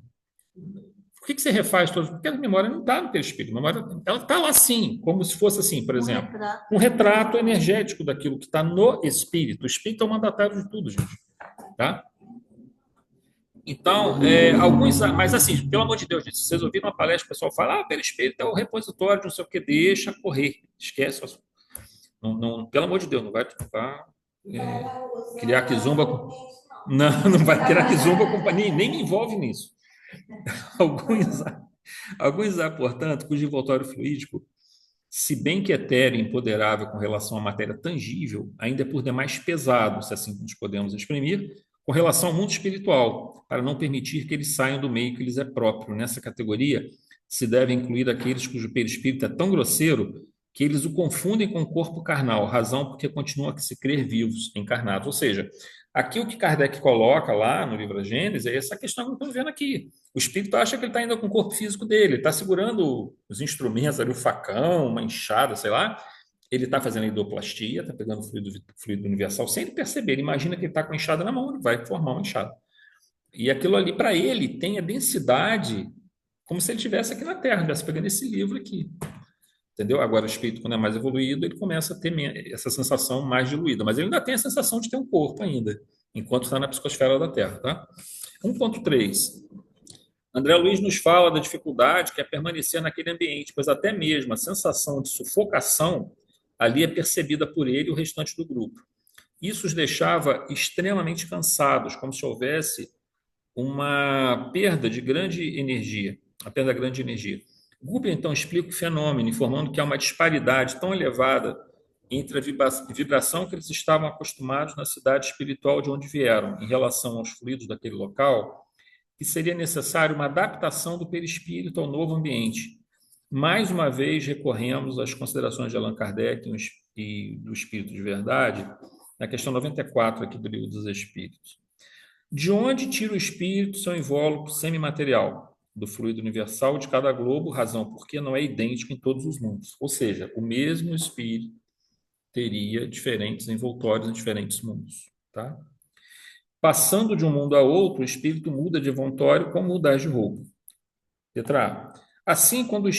Por que você refaz todas? Porque a memória não está no perispírito. A memória, ela está lá sim, como se fosse assim, por exemplo, um retrato energético daquilo que está no espírito. O espírito é o mandatário de tudo, gente. Tá? Então, mas assim, pelo amor de Deus, gente, se vocês ouviram uma palestra, o pessoal fala, perispírito é o repositório de não sei o que, deixa correr, esquece. Não, pelo amor de Deus, não vai criar quizumba. Não vai criar quizumba com nem me envolve nisso. Alguns há, portanto, cujo envoltório fluídico, se bem que etéreo e empoderável com relação à matéria tangível, ainda é por demais pesado, se assim nos podemos exprimir, com relação ao mundo espiritual, para não permitir que eles saiam do meio que lhes é próprio. Nessa categoria, se deve incluir aqueles cujo perispírito é tão grosseiro que eles o confundem com o corpo carnal, razão porque continuam a se crer vivos, encarnados. Ou seja, aqui o que Kardec coloca lá no livro da Gênesis é essa questão que estamos vendo aqui. O espírito acha que ele está ainda com o corpo físico dele, ele está segurando os instrumentos ali, o facão, uma enxada, sei lá. Ele está fazendo a endoplastia, está pegando o fluido universal sem ele perceber. Ele imagina que ele está com a enxada na mão, ele vai formar uma enxada. E aquilo ali, para ele, tem a densidade como se ele estivesse aqui na Terra, estivesse pegando esse livro aqui. Entendeu? Agora, o espírito, quando é mais evoluído, ele começa a ter essa sensação mais diluída, mas ele ainda tem a sensação de ter um corpo ainda, enquanto está na psicosfera da Terra, tá? 1.3. André Luiz nos fala da dificuldade que é permanecer naquele ambiente, pois até mesmo a sensação de sufocação ali é percebida por ele e o restante do grupo. Isso os deixava extremamente cansados, como se houvesse uma perda de grande energia, a perda de grande energia. Guber, então, explica o fenômeno, informando que há uma disparidade tão elevada entre a vibração que eles estavam acostumados na cidade espiritual de onde vieram, em relação aos fluidos daquele local, que seria necessário uma adaptação do perispírito ao novo ambiente. Mais uma vez, recorremos às considerações de Allan Kardec e do Espírito de Verdade, na questão 94 aqui do Livro dos Espíritos. De onde tira o espírito seu invólucro semimaterial? Do fluido universal de cada globo, razão porque não é idêntico em todos os mundos. Ou seja, o mesmo espírito teria diferentes envoltórios em diferentes mundos. Tá? Passando de um mundo a outro, o espírito muda de envoltório como mudar de roupa. Letra A. Assim, quando os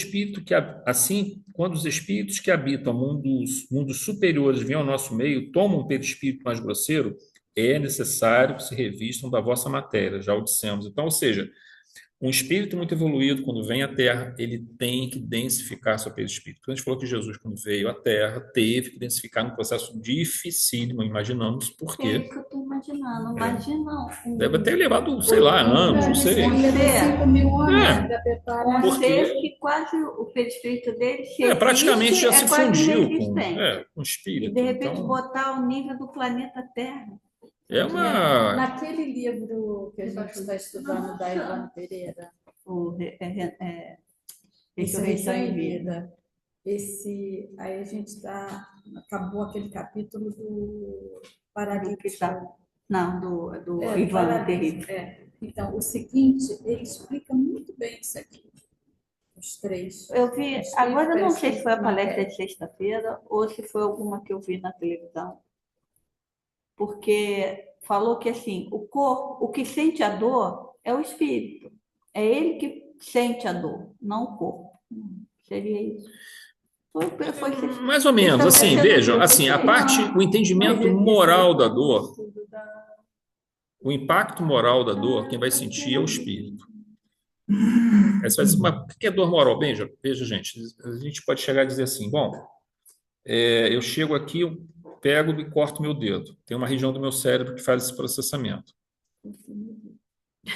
espíritos que habitam mundos superiores vêm ao nosso meio, tomam um perispírito mais grosseiro, é necessário que se revistam da vossa matéria, já o dissemos. Então, ou seja, Um espírito muito evoluído, quando vem à Terra, ele tem que densificar seu perispírito. Quando a gente falou que Jesus, quando veio à Terra, teve que densificar num processo dificílimo, imaginamos por É quê. isso que eu estou imaginando. Imagina Deve ter levado, sei lá, anos, não sei. Levou 5.000 anos É, para um preparar. ser que quase o perispírito dele, se praticamente existe, já é se quase fundiu inexistente. com o E espírito. de repente Então, botar ao nível do planeta Terra. é uma. Naquele livro que a gente está estudando da Ivana Pereira, O Ressurreição Ressurreição e em Vida. Vida, aí a gente acabou aquele capítulo do Paralítico. Não, do Ivan Paralítico. Terrível. Então, o seguinte, ele explica muito bem isso aqui, os três. Eu vi, Os três agora eu não sei se foi a na palestra Terra. de sexta-feira ou se foi alguma que eu vi na televisão, porque falou que assim, o corpo, o que sente a dor é o espírito, é ele que sente a dor, não o corpo. Seria isso. Mais ou menos, assim, vejam, assim, a parte, o entendimento moral da dor, o impacto moral da dor, quem vai sentir é o espírito. Aí você vai dizer, mas o que é dor moral? Veja, gente, a gente pode chegar a dizer assim, bom, eu chego aqui, eu pego e corto meu dedo. Tem uma região do meu cérebro que faz esse processamento.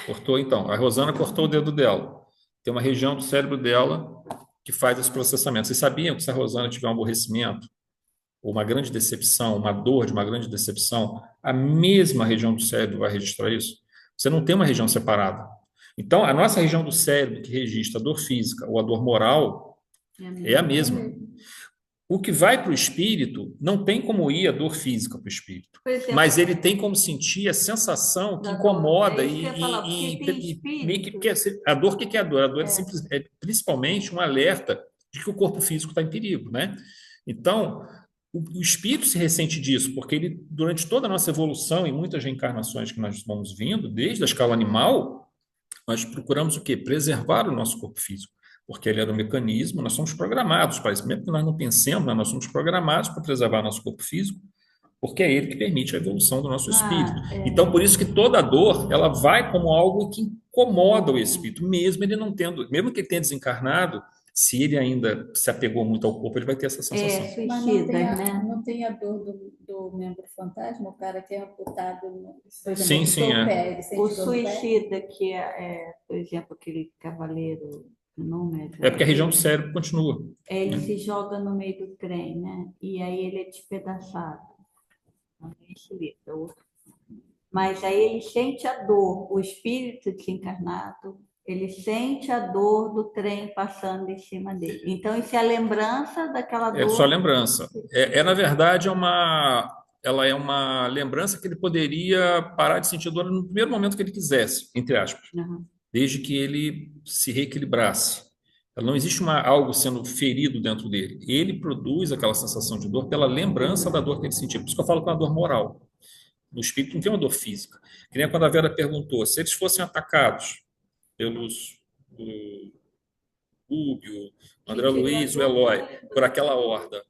Cortou, então. A Rosana cortou o dedo dela. Tem uma região do cérebro dela que faz esse processamento. Vocês sabiam que se a Rosana tiver um aborrecimento, ou uma grande decepção, uma dor de uma grande decepção, a mesma região do cérebro vai registrar isso? Você não tem uma região separada. Então, a nossa região do cérebro que registra a dor física ou a dor moral é a mesma. O que vai para o espírito não tem como ir a dor física para o espírito, mas ele tem como sentir a sensação que incomoda e meio que a dor, o que é a dor? A dor é principalmente um alerta de que o corpo físico está em perigo, né? Então, o espírito se ressente disso, porque ele, durante toda a nossa evolução e muitas reencarnações que nós vamos vindo, desde a escala animal, nós procuramos o quê? Preservar o nosso corpo físico, porque ele era um mecanismo, nós somos programados para isso. Mesmo que nós não pensemos, né, nós somos programados para preservar nosso corpo físico, porque é ele que permite a evolução do nosso espírito. Então, por isso que toda dor, ela vai como algo que incomoda o espírito, mesmo ele não tendo, mesmo que ele tenha desencarnado, se ele ainda se apegou muito ao corpo, ele vai ter essa sensação. Mas não tem a dor do membro fantasma, o cara que é amputado, por exemplo, Sim, o pé, ele sente O dor no pé? suicida, que por exemplo, aquele cavaleiro, não é? É porque a região do cérebro continua. Ele se joga no meio do trem, né? E aí ele é despedaçado. Não é esse livro, é outro. Mas aí ele sente a dor, o espírito desencarnado, ele sente a dor do trem passando em cima dele. Então, isso é a lembrança daquela dor. É só lembrança. Na verdade, ela é uma lembrança que ele poderia parar de sentir dor no primeiro momento que ele quisesse, entre aspas, desde que ele se reequilibrasse. Não existe algo sendo ferido dentro dele. Ele produz aquela sensação de dor pela lembrança da dor que ele sentiu. Por isso que eu falo que é uma dor moral. No espírito não tem uma dor física. Que nem quando a Vera perguntou, se eles fossem atacados pelos Rubio, o André Luiz, o Eloy, por aquela horda,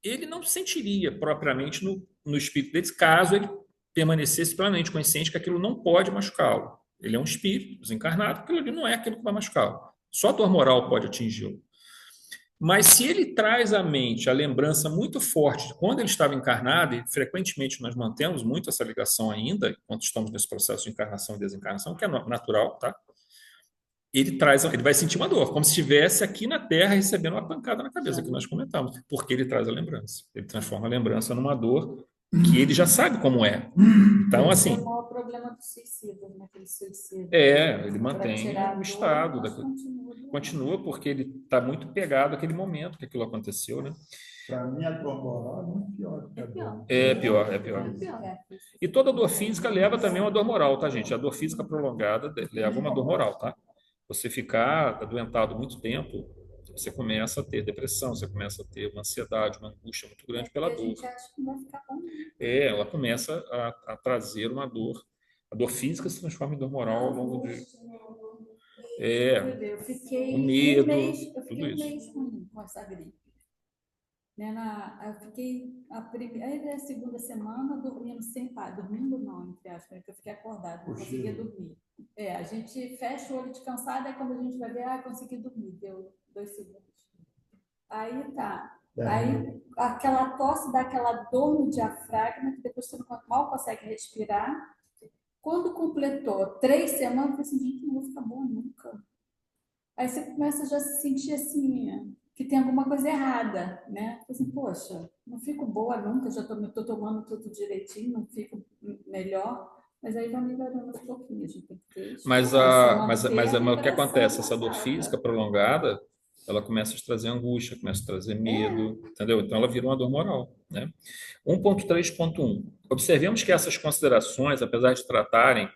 ele não sentiria propriamente no espírito deles, caso ele permanecesse plenamente consciente que aquilo não pode machucá-lo. Ele é um espírito desencarnado, aquilo ali não é aquilo que vai machucá-lo. Só a dor moral pode atingi-lo. Mas se ele traz à mente a lembrança muito forte de quando ele estava encarnado, e frequentemente nós mantemos muito essa ligação ainda, enquanto estamos nesse processo de encarnação e desencarnação, que é natural, tá? Ele vai sentir uma dor, como se estivesse aqui na Terra recebendo uma pancada na cabeça, que nós comentamos, porque ele traz a lembrança. Ele transforma a lembrança numa dor que ele já sabe como é. Então, assim. É o maior problema do suicídio, naquele suicídio. Ele mantém o estado. Continua porque ele está muito pegado àquele momento que aquilo aconteceu, né? Para mim, a dor moral é muito pior do que a dor. É pior. E toda dor física leva também uma dor moral, tá, gente? A dor física prolongada leva uma dor moral, tá? Você ficar adoentado muito tempo, você começa a ter depressão, você começa a ter uma ansiedade, uma angústia muito grande pela dor. A gente acha que vai ficar bom. Ela começa a trazer uma dor. A dor física se transforma em dor moral ao longo de. Eu fiquei o medo, um mês ruim com essa gripe. Eu fiquei a segunda semana dormindo sem parar. Dormindo não, entre aspas, porque eu fiquei acordada, não conseguia dormir. A gente fecha o olho de cansada, é quando a gente vai ver, consegui dormir, deu 2 segundos. Aí tá. Aí aquela tosse dá aquela dor no diafragma, que depois você mal consegue respirar. Quando completou 3 semanas, eu falei assim, gente, não vou ficar boa nunca. Aí você começa já a se sentir assim, que tem alguma coisa errada, né? Assim, poxa, não fico boa nunca, já tô tomando tudo direitinho, não fico melhor, mas aí vai melhorando aos pouquinhos, a gente tem que ter esperança, manter a O que acontece? vibração Essa dor física passada. prolongada, ela começa a te trazer angústia, começa a trazer medo, entendeu? Então ela vira uma dor moral, né? 1.3.1. Observemos que essas considerações, apesar de tratarem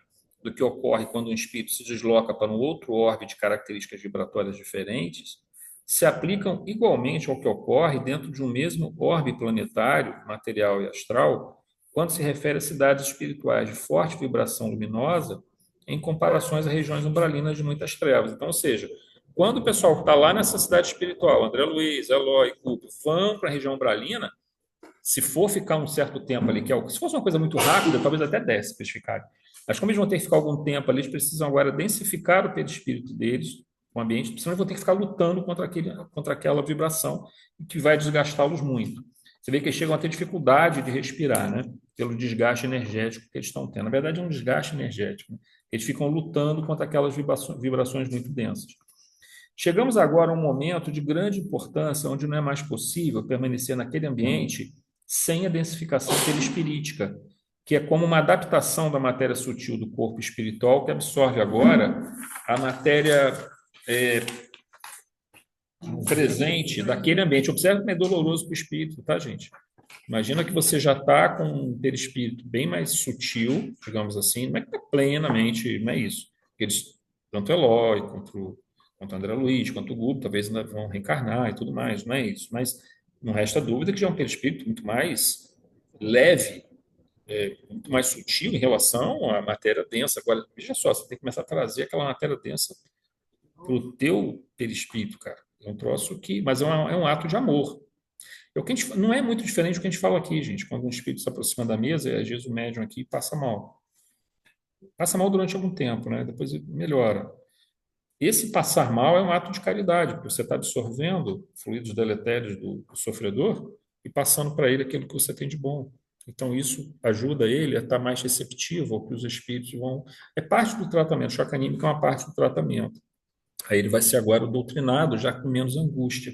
do que ocorre quando um espírito se desloca para um outro orbe de características vibratórias diferentes, se aplicam igualmente ao que ocorre dentro de um mesmo orbe planetário, material e astral, quando se refere a cidades espirituais de forte vibração luminosa, em comparações a regiões umbralinas de muitas trevas. Então, ou seja, quando o pessoal que está lá nessa cidade espiritual, André Luiz, Eloy, Cupo, vão para a região umbralina, se for ficar um certo tempo ali, se fosse uma coisa muito rápida, talvez até desse para eles ficarem. Mas como eles vão ter que ficar algum tempo ali, eles precisam agora densificar o perispírito deles, o ambiente, senão eles vão ter que ficar lutando contra aquela vibração que vai desgastá-los muito. Você vê que eles chegam a ter dificuldade de respirar, né? Pelo desgaste energético que eles estão tendo. Na verdade, é um desgaste energético, né? Eles ficam lutando contra aquelas vibrações muito densas. Chegamos agora a um momento de grande importância, onde não é mais possível permanecer naquele ambiente sem a densificação perispirítica, que é como uma adaptação da matéria sutil do corpo espiritual que absorve agora a matéria presente daquele ambiente. Observe como é doloroso para o espírito, tá, gente? Imagina que você já está com um perispírito bem mais sutil, digamos assim, não é que está plenamente, não é isso. Eles, tanto Eloy, quanto André Luiz, quanto o Guto, talvez ainda vão reencarnar e tudo mais, não é isso. Mas não resta dúvida que já é um perispírito muito mais leve, muito mais sutil em relação à matéria densa. Agora, veja só, você tem que começar a trazer aquela matéria densa para o teu perispírito, cara. É um troço que, mas é um ato de amor. É o que não é muito diferente do que a gente fala aqui, gente. Quando um espírito se aproxima da mesa, às vezes o médium aqui passa mal. Passa mal durante algum tempo, né? Depois melhora. Esse passar mal é um ato de caridade, porque você está absorvendo fluidos deletérios do sofredor e passando para ele aquilo que você tem de bom. Então, isso ajuda ele a estar mais receptivo ao que os espíritos vão. É parte do tratamento. O choque anímico é uma parte do tratamento. Aí ele vai ser agora doutrinado, já com menos angústia.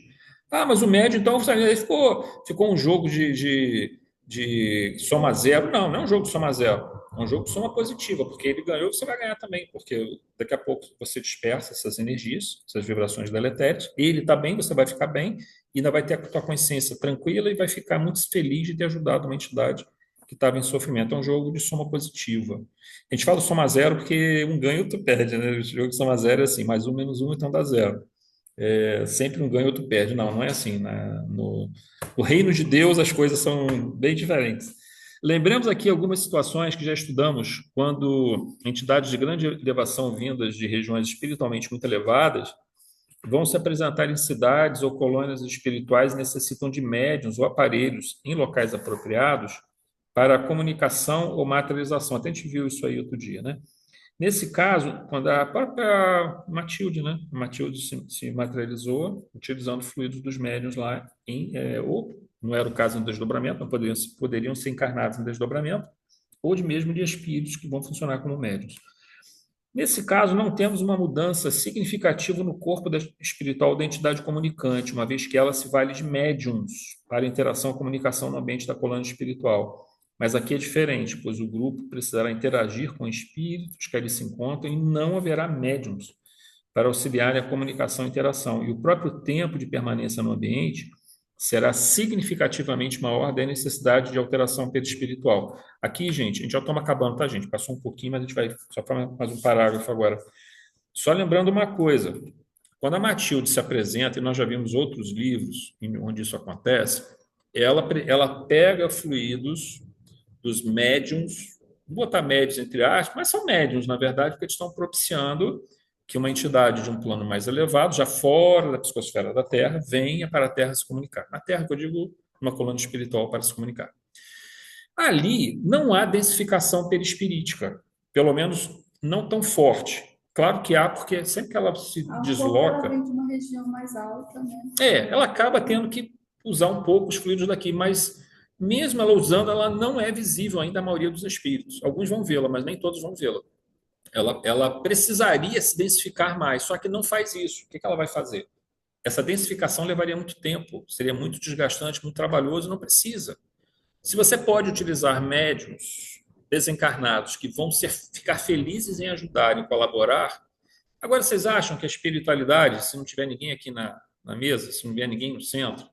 Ah, mas o médio, então, aí ficou um jogo de soma zero. Não, não é um jogo de soma zero. É um jogo de soma positiva, porque ele ganhou, você vai ganhar também, porque daqui a pouco você dispersa essas energias, essas vibrações deletérias, ele está bem, você vai ficar bem, e ainda vai ter a tua consciência tranquila e vai ficar muito feliz de ter ajudado uma entidade que estava em sofrimento. É um jogo de soma positiva. A gente fala soma zero porque um ganha e outro perde, né? O jogo de soma zero é assim, mais um menos um, então dá zero. Sempre um ganha e outro perde. Não, não é assim, né? No reino de Deus as coisas são bem diferentes. Lembremos aqui algumas situações que já estudamos quando entidades de grande elevação vindas de regiões espiritualmente muito elevadas vão se apresentar em cidades ou colônias espirituais e necessitam de médiuns ou aparelhos em locais apropriados para comunicação ou materialização. Até a gente viu isso aí outro dia, né? Nesse caso, quando a própria Matilde, né? A Matilde se materializou utilizando fluidos dos médiuns lá, ou não era o caso em desdobramento, não poderiam ser encarnados em desdobramento, ou de mesmo de espíritos que vão funcionar como médiuns. Nesse caso, não temos uma mudança significativa no corpo espiritual da entidade comunicante, uma vez que ela se vale de médiums para interação e comunicação no ambiente da colônia espiritual. Mas aqui é diferente, pois o grupo precisará interagir com espíritos que ali se encontram e não haverá médiums para auxiliar a comunicação e interação. E o próprio tempo de permanência no ambiente será significativamente maior da necessidade de alteração perispiritual. Aqui, gente, a gente já estamos acabando, tá, gente? Passou um pouquinho, mas a gente vai só para mais um parágrafo agora. Só lembrando uma coisa, quando a Matilde se apresenta, e nós já vimos outros livros onde isso acontece, ela pega fluidos dos médiums, vou botar médiums entre aspas, mas são médiums, na verdade, porque eles estão propiciando que uma entidade de um plano mais elevado, já fora da psicosfera da Terra, venha para a Terra se comunicar. Na Terra, que eu digo, uma colônia espiritual para se comunicar. Ali não há densificação perispirítica, pelo menos não tão forte. Claro que há, porque sempre que ela se A desloca, ela vem de uma região mais alta, né? ela acaba tendo que usar um pouco os fluidos daqui, mas mesmo ela usando, ela não é visível ainda a maioria dos espíritos. Alguns vão vê-la, mas nem todos vão vê-la. Ela precisaria se densificar mais, só que não faz isso. O que ela vai fazer? Essa densificação levaria muito tempo, seria muito desgastante, muito trabalhoso, não precisa. Se você pode utilizar médiums desencarnados que vão ficar felizes em ajudar e colaborar. Agora, vocês acham que a espiritualidade, se não tiver ninguém aqui na mesa, se não vier ninguém no centro,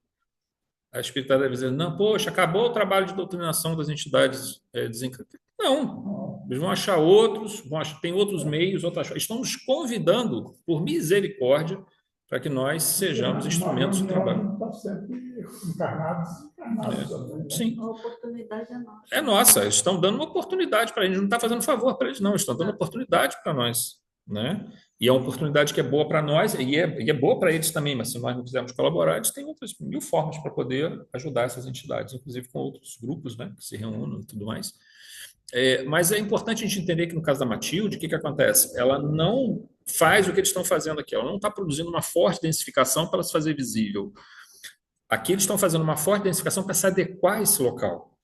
a espiritualidade vai dizer, não, poxa, acabou o trabalho de doutrinação das entidades desencarnadas. Não, eles vão achar outros, tem outros meios, estão nos convidando, por misericórdia, para que nós sejamos instrumentos do trabalho. Está sempre encarnados também, né? Sim. A oportunidade é nossa. É nossa, eles estão dando uma oportunidade para a gente, não está fazendo favor para eles, não, eles estão dando oportunidade para nós, né? E é uma oportunidade que é boa para nós e é boa para eles também, mas se nós não quisermos colaborar, eles têm outras 1000 formas para poder ajudar essas entidades, inclusive com outros grupos, né, que se reúnem e tudo mais. Mas é importante a gente entender que no caso da Matilde, o que acontece? Ela não faz o que eles estão fazendo aqui, ela não está produzindo uma forte densificação para ela se fazer visível. Aqui eles estão fazendo uma forte densificação para se adequar a esse local.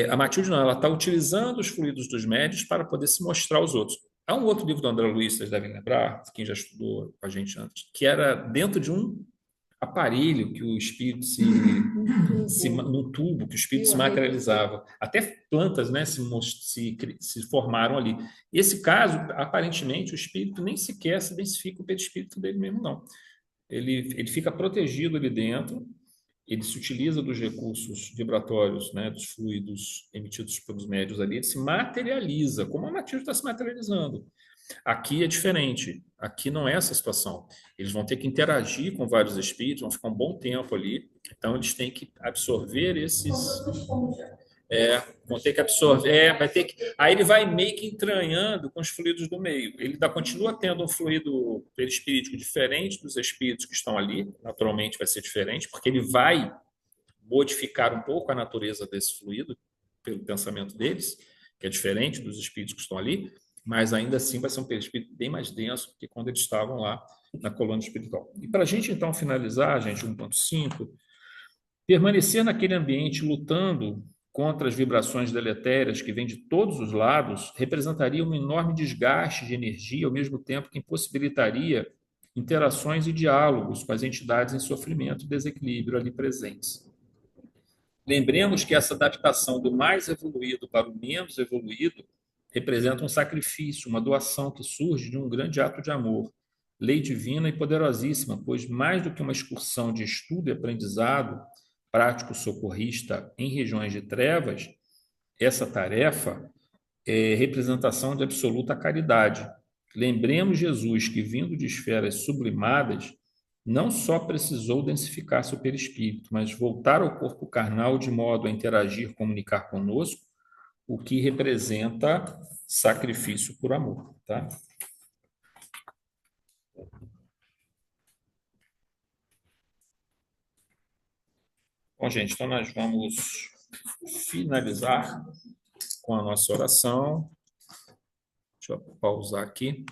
A Matilde não, ela está utilizando os fluidos dos médios para poder se mostrar aos outros. Há um outro livro do André Luiz, vocês devem lembrar, quem já estudou com a gente antes, que era dentro de um aparelho que o espírito num tubo que o espírito se materializava. Até plantas, né, se formaram ali. Esse caso, aparentemente, o espírito nem sequer se densifica o perispírito dele mesmo, não. Ele fica protegido ali dentro, ele se utiliza dos recursos vibratórios, né, dos fluidos emitidos pelos médios ali, ele se materializa, como a Matilde está se materializando. Aqui é diferente, aqui não é essa situação. Eles vão ter que interagir com vários espíritos, vão ficar um bom tempo ali, então eles têm que absorver esses... vão ter que absorver, aí ele vai meio que entranhando com os fluidos do meio. Ele continua tendo um fluido perispíritico diferente dos espíritos que estão ali, naturalmente vai ser diferente, porque ele vai modificar um pouco a natureza desse fluido pelo pensamento deles, que é diferente dos espíritos que estão ali, mas ainda assim vai ser um perispírito bem mais denso do que quando eles estavam lá na colônia espiritual. E para a gente então finalizar, gente, 1.5, permanecer naquele ambiente lutando contra as vibrações deletérias que vêm de todos os lados representaria um enorme desgaste de energia, ao mesmo tempo que impossibilitaria interações e diálogos com as entidades em sofrimento e desequilíbrio ali presentes. Lembremos que essa adaptação do mais evoluído para o menos evoluído representa um sacrifício, uma doação que surge de um grande ato de amor, lei divina e poderosíssima, pois mais do que uma excursão de estudo e aprendizado prático socorrista em regiões de trevas, essa tarefa é representação de absoluta caridade. Lembremos Jesus que, vindo de esferas sublimadas, não só precisou densificar seu perispírito, mas voltar ao corpo carnal de modo a interagir, comunicar conosco, o que representa sacrifício por amor, tá? Bom, gente, então nós vamos finalizar com a nossa oração. Deixa eu pausar aqui.